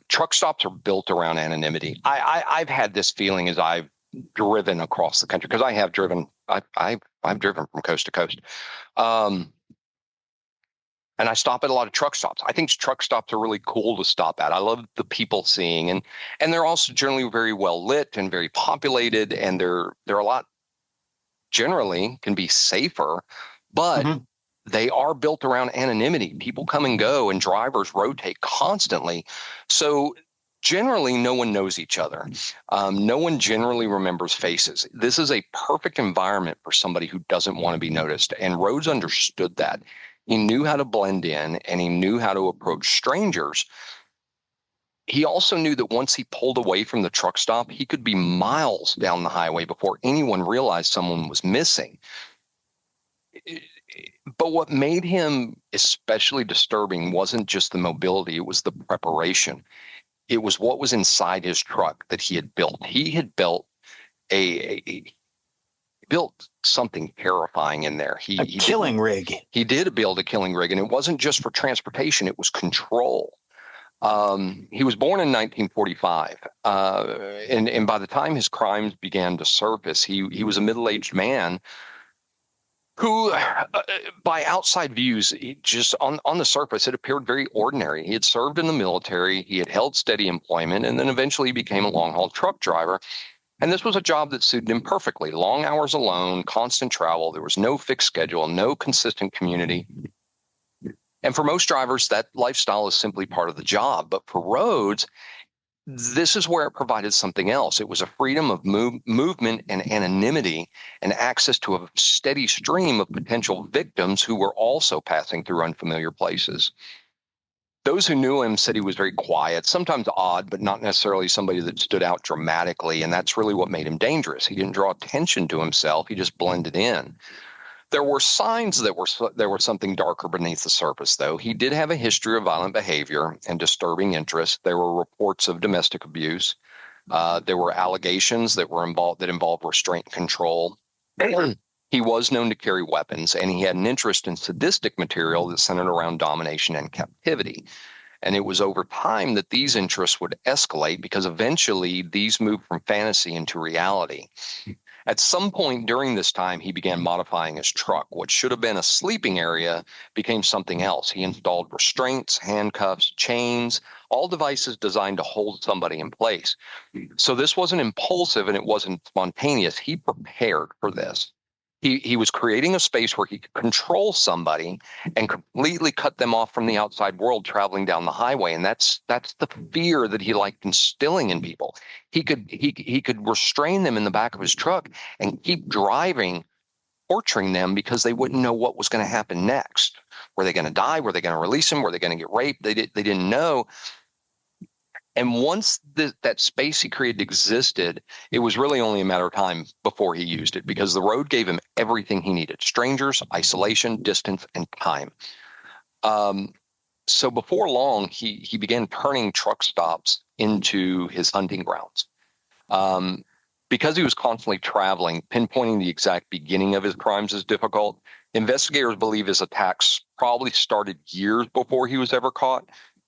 Speaker 2: Truck stops are built around anonymity. I've had this feeling as I've driven across the country, because I have driven. I've driven from coast to coast. And I stop at a lot of truck stops. I think truck stops are really cool to stop at. I love the people seeing, and they're also generally very well lit and very populated, and they're a lot, generally can be safer, but they are built around anonymity. People come and go, and drivers rotate constantly. So generally, no one knows each other. No one generally remembers faces. This is a perfect environment for somebody who doesn't want to be noticed. And Rhoades understood that. He knew how to blend in, and he knew how to approach strangers. He also knew that once he pulled away from the truck stop, he could be miles down the highway before anyone realized someone was missing. But what made him especially disturbing wasn't just the mobility, it was the preparation. It was what was inside his truck that he had built. He had built built something terrifying in there. He
Speaker 1: killing rig.
Speaker 2: He did build a killing rig, and it wasn't just for transportation, it was control. He was born in 1945, and by the time his crimes began to surface, he was a middle-aged man who, by outside views, just on the surface, it appeared very ordinary. He had served in the military, he had held steady employment, and then eventually became a long-haul truck driver. And this was a job that suited him perfectly. Long hours alone, constant travel. There was no fixed schedule, no consistent community. And for most drivers, that lifestyle is simply part of the job. But for Rhoades, this is where it provided something else. It was a freedom of movement and anonymity, and access to a steady stream of potential victims who were also passing through unfamiliar places. Those who knew him said he was very quiet, sometimes odd, but not necessarily somebody that stood out dramatically. And that's really what made him dangerous. He didn't draw attention to himself. He just blended in. There were signs that there was something darker beneath the surface, though. He did have a history of violent behavior and disturbing interests. There were reports of domestic abuse. There were allegations that involved restraint and control. He was known to carry weapons, and he had an interest in sadistic material that centered around domination and captivity. And it was over time that these interests would escalate, because eventually these moved from fantasy into reality. At some point during this time, he began modifying his truck. What should have been a sleeping area became something else. He installed restraints, handcuffs, chains, all devices designed to hold somebody in place. So this wasn't impulsive and it wasn't spontaneous. He prepared for this. He was creating a space where he could control somebody and completely cut them off from the outside world traveling down the highway. And that's the fear that he liked instilling in people. He could restrain them in the back of his truck and keep driving, torturing them, because they wouldn't know what was going to happen next. Were they going to die? Were they going to release him? Were they going to get raped? They didn't know. And once that space he created existed, it was really only a matter of time before he used it, because the road gave him everything he needed: strangers, isolation, distance, and time. So before long, he began turning truck stops into his hunting grounds. Because he was constantly traveling, pinpointing the exact beginning of his crimes is difficult. Investigators believe his attacks probably started years before he was ever caught.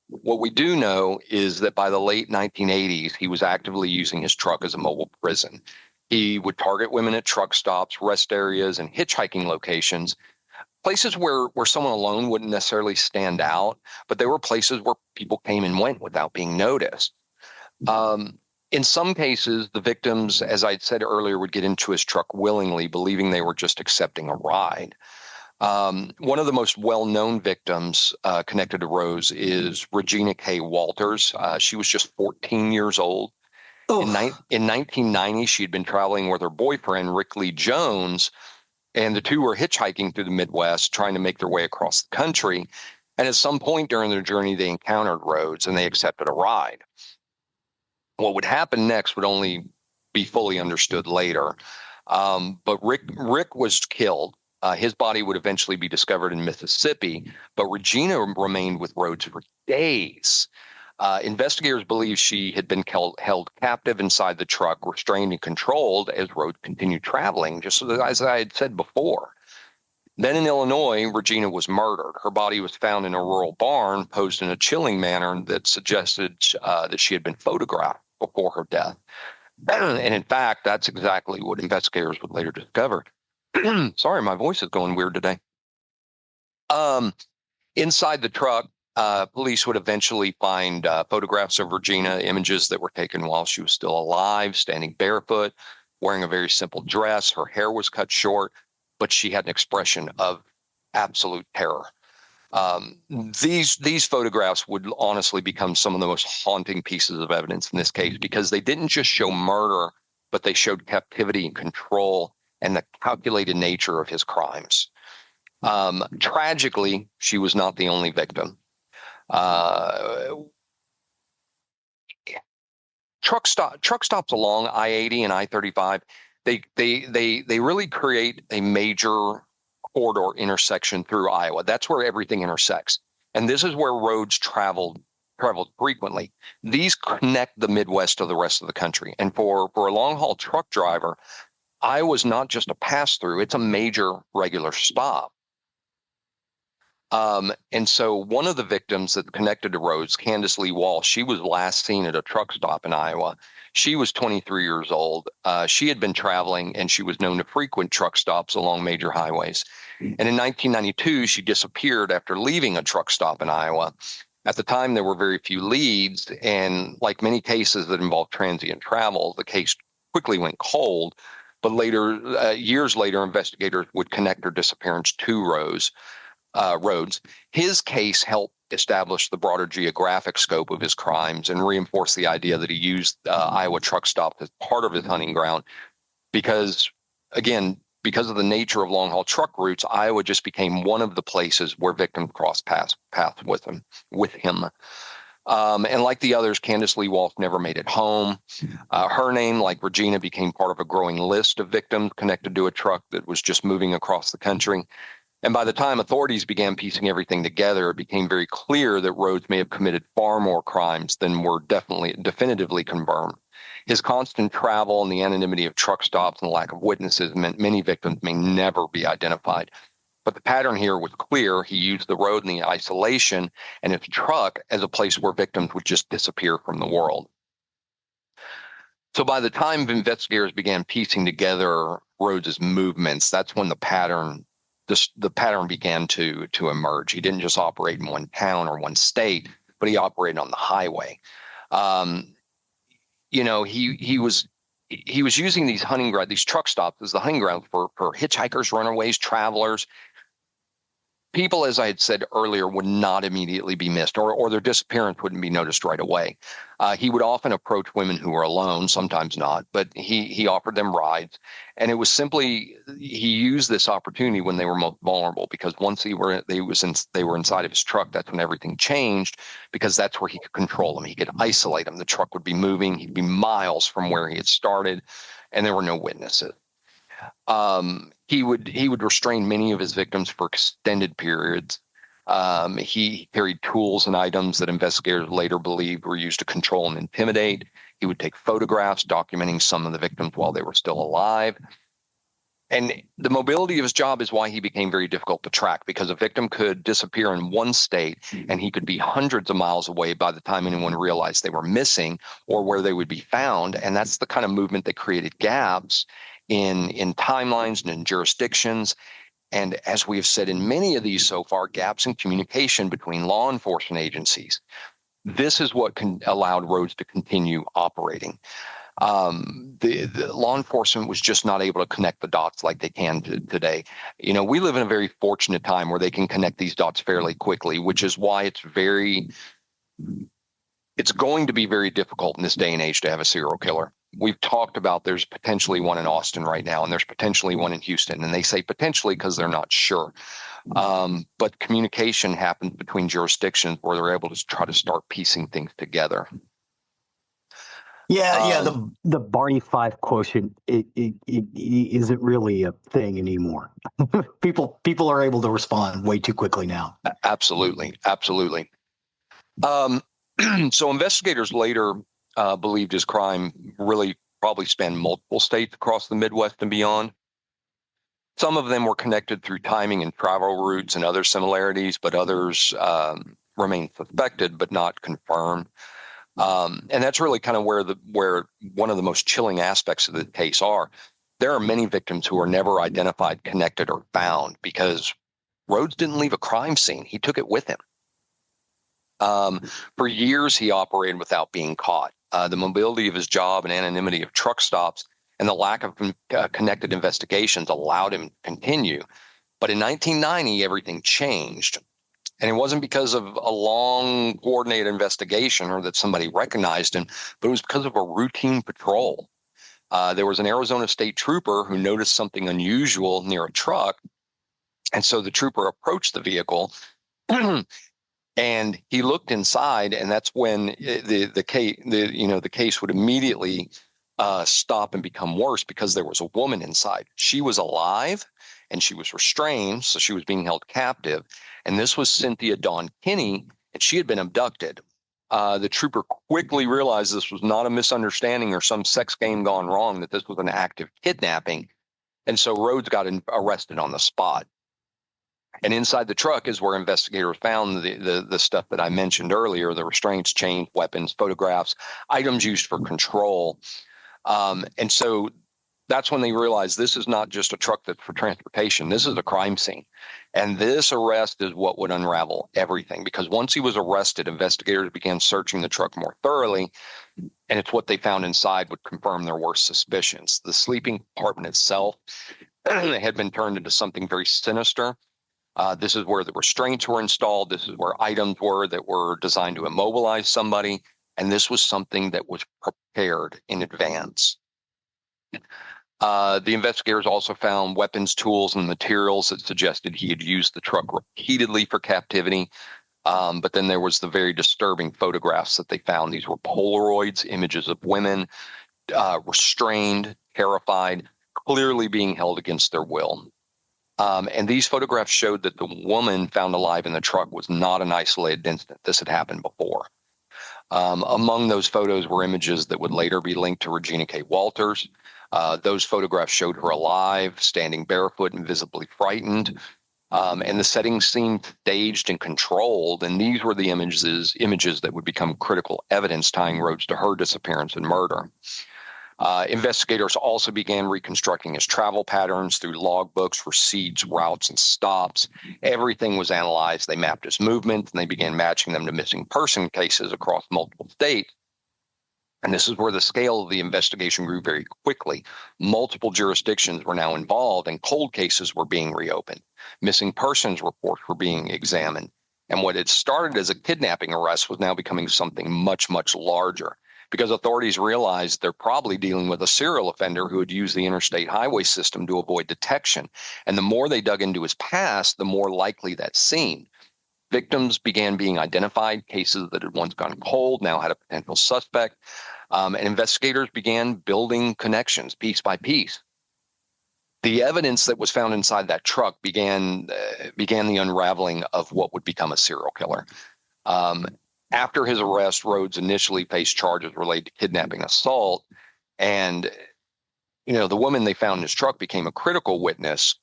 Speaker 2: What we do know is that by the late 1980s, he was actively using his truck as a mobile prison. He would target women at truck stops, rest areas, and hitchhiking locations, places where someone alone wouldn't necessarily stand out, but they were places where people came and went without being noticed. In some cases, the victims, as I said earlier, would get into his truck willingly, believing they were just accepting a ride. One of the most well-known victims connected to Rose is Regina K. Walters. She was just 14 years old. Oh. In 1990, she had been traveling with her boyfriend, Rick Lee Jones, and the two were hitchhiking through the Midwest, trying to make their way across the country. And at some point during their journey, they encountered Rhoades, and they accepted a ride. What would happen next would only be fully understood later. But Rick was killed. His body would eventually be discovered in Mississippi, but Regina remained with Rhoades for days. Investigators believe she had been held captive inside the truck, restrained and controlled as Rhoades continued traveling, just as I had said before. Then in Illinois, Regina was murdered. Her body was found in a rural barn, posed in a chilling manner that suggested that she had been photographed before her death. And in fact, that's exactly what investigators would later discover. Sorry, my voice is going weird today. Inside the truck, police would eventually find photographs of Regina, images that were taken while she was still alive, standing barefoot, wearing a very simple dress. Her hair was cut short, but she had an expression of absolute terror. These photographs would honestly become some of the most haunting pieces of evidence in this case, because they didn't just show murder, but they showed captivity and control and the calculated nature of his crimes. Tragically, she was not the only victim. Truck stops along I-80 and I-35, they really create a major corridor intersection through Iowa. That's where everything intersects. And this is where Rhoades traveled frequently. These connect the Midwest to the rest of the country. And for a long-haul truck driver, Iowa's not just a pass-through, it's a major regular stop. And so one of the victims that connected to Rhoades, Candace Lee Wall, she was last seen at a truck stop in Iowa. She was 23 years old. She had been traveling, and she was known to frequent truck stops along major highways. And in 1992, she disappeared after leaving a truck stop in Iowa. At the time, there were very few leads, and like many cases that involve transient travel, the case quickly went cold. But later, years later, investigators would connect her disappearance to Rhoades. His case helped establish the broader geographic scope of his crimes and reinforce the idea that he used Iowa truck stops as part of his hunting ground. Because because of the nature of long-haul truck routes, Iowa just became one of the places where victims crossed paths with him. And like the others, Candace Lee Walsh never made it home. Her name, like Regina, became part of a growing list of victims connected to a truck that was just moving across the country. And by the time authorities began piecing everything together, it became very clear that Rhoades may have committed far more crimes than were definitively confirmed. His constant travel and the anonymity of truck stops and the lack of witnesses meant many victims may never be identified. But the pattern here was clear. He used the road and the isolation and his truck as a place where victims would just disappear from the world. So by the time investigators began piecing together Rhoades' movements, that's when the pattern began to emerge. He didn't just operate in one town or one state, but he operated on the highway. He was using these truck stops as the hunting grounds for hitchhikers, runaways, travelers. People, as I had said earlier, would not immediately be missed, or their disappearance wouldn't be noticed right away. He would often approach women who were alone, sometimes not, but he offered them rides. And it was simply, he used this opportunity when they were most vulnerable, because once they were inside of his truck, that's when everything changed, because that's where he could control them. He could isolate them. The truck would be moving. He'd be miles from where he had started, and there were no witnesses. He would restrain many of his victims for extended periods. He carried tools and items that investigators later believed were used to control and intimidate. He would take photographs documenting some of the victims while they were still alive. And the mobility of his job is why he became very difficult to track, because a victim could disappear in one state and he could be hundreds of miles away by the time anyone realized they were missing or where they would be found. And that's the kind of movement that created gaps in timelines and in jurisdictions. And as we have said in many of these so far, gaps in communication between law enforcement agencies. This is what allowed Rhoades to continue operating. The law enforcement was just not able to connect the dots like they can today. We live in a very fortunate time where they can connect these dots fairly quickly, which is why it's going to be very difficult in this day and age to have a serial killer. We've talked about there's potentially one in Austin right now, and there's potentially one in Houston. And they say potentially because they're not sure. But communication happens between jurisdictions where they're able to try to start piecing things together.
Speaker 1: Yeah. The Barney Fife quotient it isn't really a thing anymore. People are able to respond way too quickly now.
Speaker 2: Absolutely. So investigators later believed his crime really probably spanned multiple states across the Midwest and beyond. Some of them were connected through timing and travel routes and other similarities, but others remained suspected but not confirmed. And that's really kind of where one of the most chilling aspects of the case are. There are many victims who are never identified, connected, or found because Rhoades didn't leave a crime scene. He took it with him. For years, he operated without being caught. The mobility of his job and anonymity of truck stops and the lack of connected investigations allowed him to continue. But in 1990, everything changed. And it wasn't because of a long coordinated investigation or that somebody recognized him, but it was because of a routine patrol. There was an Arizona state trooper who noticed something unusual near a truck. And so the trooper approached the vehicle and he looked inside, and that's when the case would immediately stop and become worse because there was a woman inside. She was alive and she was restrained, so she was being held captive. And this was Cynthia Dawn Kinney, and she had been abducted. The trooper quickly realized this was not a misunderstanding or some sex game gone wrong, that this was an active kidnapping. And so Rhoades got arrested on the spot. And inside the truck is where investigators found the stuff that I mentioned earlier, the restraints, chains, weapons, photographs, items used for control. And so that's when they realized this is not just a truck that's for transportation. This is a crime scene. And this arrest is what would unravel everything, because once he was arrested, investigators began searching the truck more thoroughly, and it's what they found inside would confirm their worst suspicions. The sleeping compartment itself had been turned into something very sinister. This is where the restraints were installed. This is where items were that were designed to immobilize somebody. And this was something that was prepared in advance. The investigators also found weapons, tools, and materials that suggested he had used the truck repeatedly for captivity. But then there was the very disturbing photographs that they found. These were Polaroids, images of women, restrained, terrified, clearly being held against their will. And these photographs showed that the woman found alive in the truck was not an isolated incident. This had happened before. Among those photos were images that would later be linked to Regina K. Walters. Those photographs showed her alive, standing barefoot and visibly frightened. And the setting seemed staged and controlled. And these were the images that would become critical evidence tying Rhoades to her disappearance and murder. Investigators also began reconstructing his travel patterns through logbooks, receipts, routes, and stops. Everything was analyzed. They mapped his movements, and they began matching them to missing person cases across multiple states. And this is where the scale of the investigation grew very quickly. Multiple jurisdictions were now involved, and cold cases were being reopened. Missing persons reports were being examined. And what had started as a kidnapping arrest was now becoming something much, much larger, because authorities realized they're probably dealing with a serial offender who had used the interstate highway system to avoid detection. And the more they dug into his past, the more likely that seemed. Victims began being identified. Cases that had once gone cold now had a potential suspect. And investigators began building connections piece by piece. The evidence that was found inside that truck began the unraveling of what would become a serial killer. After his arrest, Rhoades initially faced charges related to kidnapping, assault, and the woman they found in his truck became a critical witness,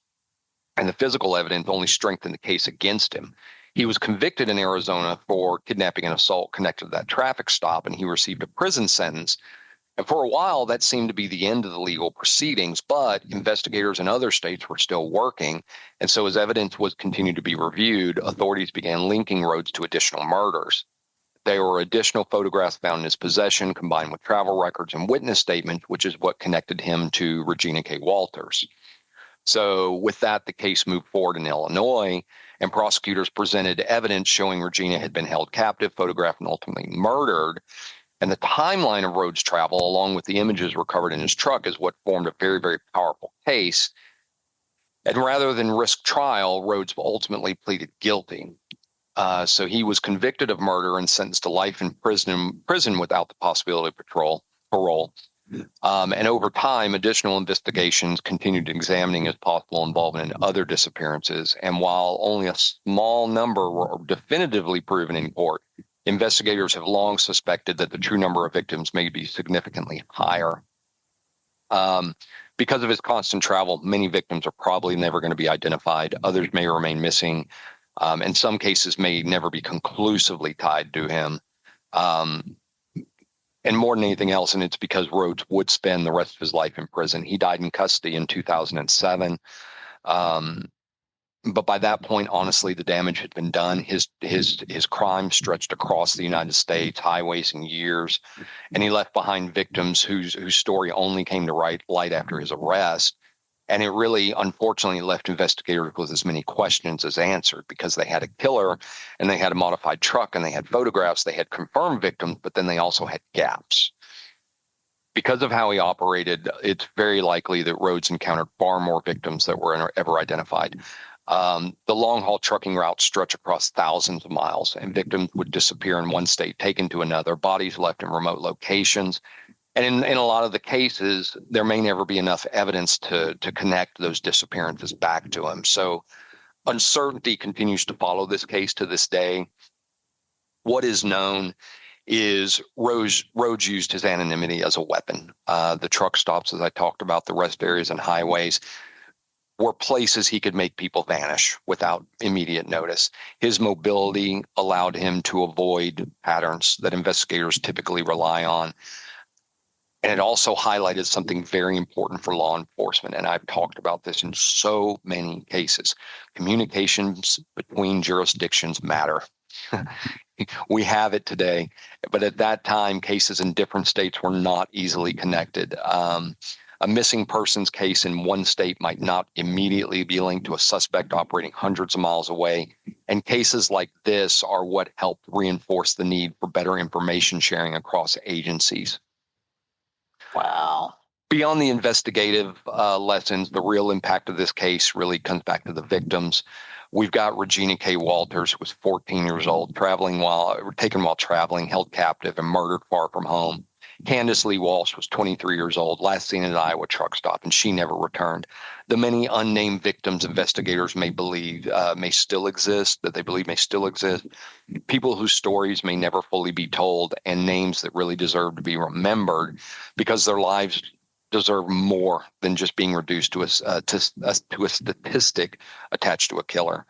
Speaker 2: and the physical evidence only strengthened the case against him. He was convicted in Arizona for kidnapping and assault connected to that traffic stop, and he received a prison sentence. And for a while, that seemed to be the end of the legal proceedings, but investigators in other states were still working, and so as evidence was continued to be reviewed, authorities began linking Rhoades to additional murders. There were additional photographs found in his possession, combined with travel records and witness statements, which is what connected him to Regina K. Walters. So with that, the case moved forward in Illinois, and prosecutors presented evidence showing Regina had been held captive, photographed, and ultimately murdered. And the timeline of Rhoades' travel, along with the images recovered in his truck, is what formed a very, very powerful case. And rather than risk trial, Rhoades ultimately pleaded guilty. So he was convicted of murder and sentenced to life in prison without the possibility of parole. And over time, additional investigations continued examining his possible involvement in other disappearances. And while only a small number were definitively proven in court, investigators have long suspected that the true number of victims may be significantly higher. Because of his constant travel, many victims are probably never going to be identified. Others may remain missing. And some cases may never be conclusively tied to him. And more than anything else, and it's because Rhoades would spend the rest of his life in prison. He died in custody in 2007. But by that point, honestly, the damage had been done. His crime stretched across the United States, highways and years, and he left behind victims whose story only came to light after his arrest. And it really, unfortunately, left investigators with as many questions as answered, because they had a killer and they had a modified truck and they had photographs, they had confirmed victims, but then they also had gaps. Because of how he operated, it's very likely that Rhoades encountered far more victims that were ever identified. The long-haul trucking routes stretch across thousands of miles, and victims would disappear in one state, taken to another, bodies left in remote locations. And in a lot of the cases, there may never be enough evidence to connect those disappearances back to him. So uncertainty continues to follow this case to this day. What is known is Rhoades used his anonymity as a weapon. The truck stops, as I talked about, the rest areas and highways were places he could make people vanish without immediate notice. His mobility allowed him to avoid patterns that investigators typically rely on. And it also highlighted something very important for law enforcement. And I've talked about this in so many cases. Communications between jurisdictions matter. We have it today, but at that time, cases in different states were not easily connected. A missing persons case in one state might not immediately be linked to a suspect operating hundreds of miles away. And cases like this are what helped reinforce the need for better information sharing across agencies.
Speaker 1: Wow.
Speaker 2: beyond the investigative lessons, the real impact of this case really comes back to the victims. We've got Regina K. Walters, who was 14 years old, taken while traveling, held captive, and murdered far from home. Candace Lee Walsh was 23 years old, last seen at an Iowa truck stop, and she never returned. The many unnamed victims investigators may still exist, people whose stories may never fully be told, and names that really deserve to be remembered because their lives deserve more than just being reduced to a statistic attached to a killer.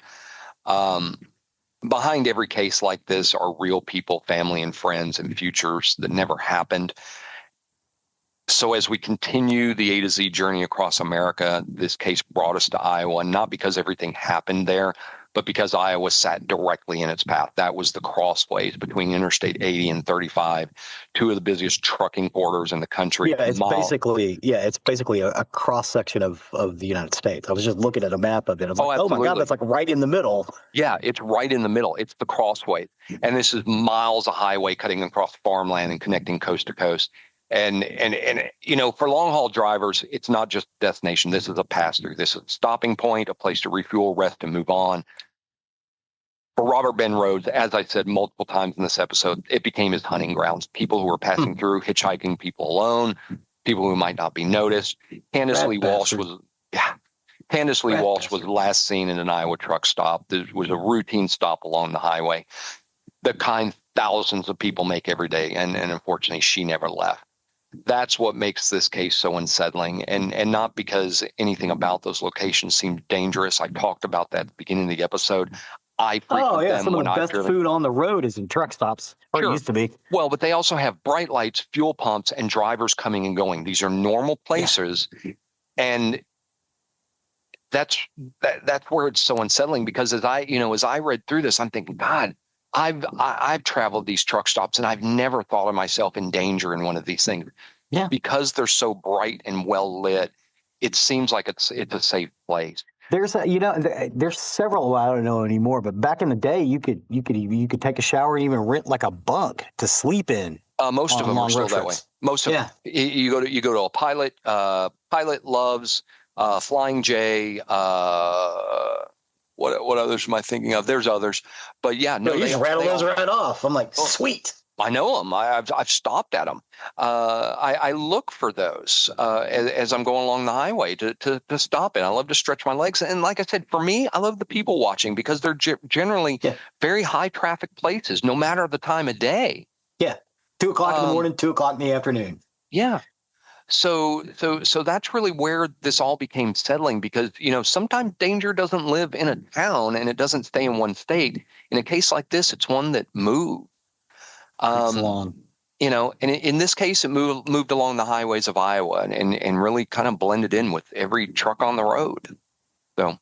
Speaker 2: Behind every case like this are real people, family and friends, and futures that never happened. So as we continue the A to Z journey across America, this case brought us to Iowa, not because everything happened there, but because Iowa sat directly in its path. That was the crossways between Interstate 80 and 35, two of the busiest trucking corridors in the country.
Speaker 1: Yeah, it's basically a cross section of the United States. I was just looking at a map of it. I was like, oh my God, that's like right in the middle.
Speaker 2: Yeah, it's right in the middle. It's the crossway. And this is miles of highway cutting across farmland and connecting coast to coast. And for long haul drivers, it's not just a destination. This is a pass through. This is a stopping point, a place to refuel, rest, and move on. For Robert Ben Rhoades, as I said multiple times in this episode, it became his hunting grounds. People who were passing through, hitchhiking, people alone, people who might not be noticed. Candace Lee Walsh was last seen in an Iowa truck stop. There was a routine stop along the highway, the kind thousands of people make every day, and unfortunately, she never left. That's what makes this case so unsettling, and not because anything about those locations seemed dangerous. I talked about that at the beginning of the episode.
Speaker 1: Some of the best food on the road is in truck stops, or it used to be.
Speaker 2: Well, but they also have bright lights, fuel pumps, and drivers coming and going. These are normal places, and that's where it's so unsettling. Because as I read through this, I'm thinking, God, I've traveled these truck stops, and I've never thought of myself in danger in one of these things.
Speaker 1: Yeah,
Speaker 2: because they're so bright and well lit, it seems like it's a safe place.
Speaker 1: There's several. Well, I don't know anymore, but back in the day, you could take a shower and even rent like a bunk to sleep in.
Speaker 2: Most of them are still that way. Most of them. You go to a Pilot, Pilot Loves, Flying J. What others am I thinking of? There's others, but yeah, no,
Speaker 1: you just rattle those right off. I'm like, sweet.
Speaker 2: I know them. I've stopped at them. I look for those as I'm going along the highway to stop in. I love to stretch my legs, and like I said, for me, I love the people watching because they're generally very high traffic places, no matter the time of day.
Speaker 1: Yeah, 2:00 in the morning, 2:00 in the afternoon.
Speaker 2: Yeah. So that's really where this all became settling, because sometimes danger doesn't live in a town and it doesn't stay in one state. In a case like this, it's one that moves.
Speaker 1: It's long.
Speaker 2: And in this case, it moved along the highways of Iowa and really kind of blended in with every truck on the road. So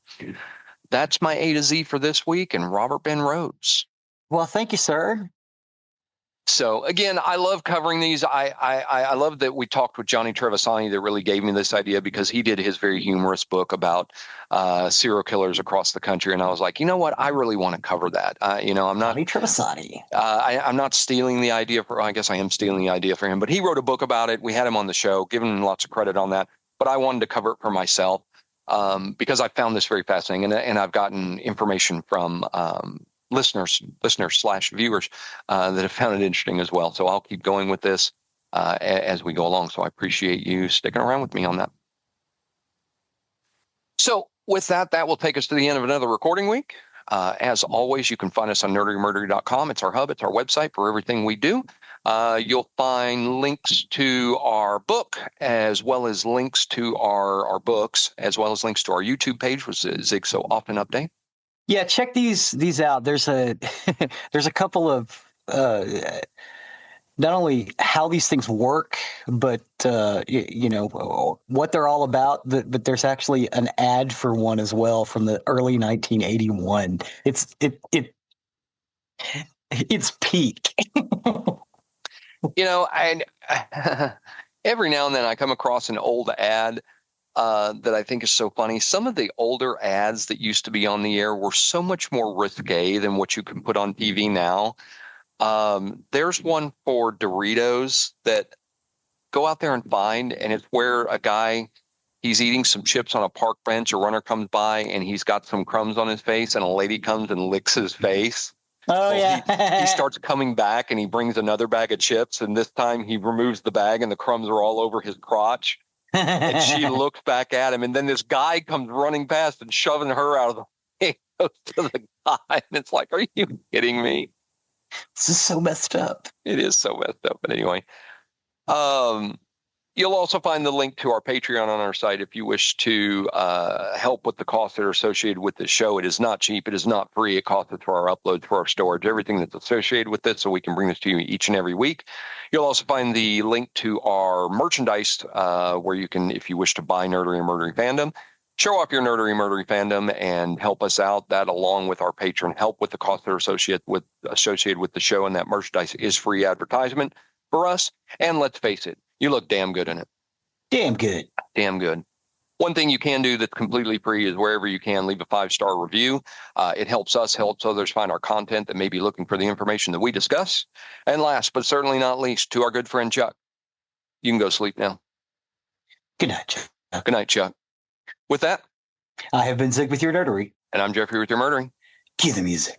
Speaker 2: that's my A to Z for this week, and Robert Ben Rhoades.
Speaker 1: Well, thank you, sir.
Speaker 2: So again, I love covering these. I love that we talked with Johnny Trevisani that really gave me this idea, because he did his very humorous book about serial killers across the country, and I was like, you know what, I really want to cover that. I'm not
Speaker 1: Johnny Trevisani.
Speaker 2: I'm not stealing the idea I guess I am stealing the idea for him, but he wrote a book about it. We had him on the show, giving him lots of credit on that. But I wanted to cover it for myself because I found this very fascinating, and I've gotten information from listeners/viewers that have found it interesting as well. So I'll keep going with this as we go along. So I appreciate you sticking around with me on that. So with that will take us to the end of another recording week. As always, you can find us on nerderymurdery.com. It's our hub. It's our website for everything we do. You'll find links to our book, as well as links to our books, as well as links to our YouTube page, which Zig so often update.
Speaker 1: Yeah, check these out. There's a couple of not only how these things work, but what they're all about. But there's actually an ad for one as well from the early 1981. It's peak.
Speaker 2: And every now and then I come across an old ad that I think is so funny. Some of the older ads that used to be on the air were so much more risque than what you can put on TV now. There's one for Doritos that go out there and find, and it's where a guy, he's eating some chips on a park bench, a runner comes by, and he's got some crumbs on his face, and a lady comes and licks his face.
Speaker 1: Oh,
Speaker 2: Well,
Speaker 1: yeah.
Speaker 2: he starts coming back, and he brings another bag of chips, and this time he removes the bag, and the crumbs are all over his crotch. And she looks back at him, and then this guy comes running past and shoving her out of the way, goes to the guy, and it's like, are you kidding me?
Speaker 1: This is so messed up.
Speaker 2: It is so messed up. But anyway, you'll also find the link to our Patreon on our site if you wish to help with the costs that are associated with the show. It is not cheap. It is not free. It costs us for our uploads, for our storage, everything that's associated with it, so we can bring this to you each and every week. You'll also find the link to our merchandise where you can, if you wish to buy Nerdery and Murdery fandom, show off your Nerdery Murdery fandom and help us out. That, along with our patron help with the costs that are associated with the show, and that merchandise is free advertisement for us. And let's face it, you look damn good in it.
Speaker 1: Damn good.
Speaker 2: Damn good. One thing you can do that's completely free is wherever you can, leave a 5-star review. It helps us, helps others find our content that may be looking for the information that we discuss. And last, but certainly not least, to our good friend Chuck, you can go sleep now.
Speaker 1: Good night, Chuck.
Speaker 2: Good night, Chuck. With that,
Speaker 1: I have been Zig with your Nerdery.
Speaker 2: And I'm Jeffrey with your Murdering.
Speaker 1: Cue the music.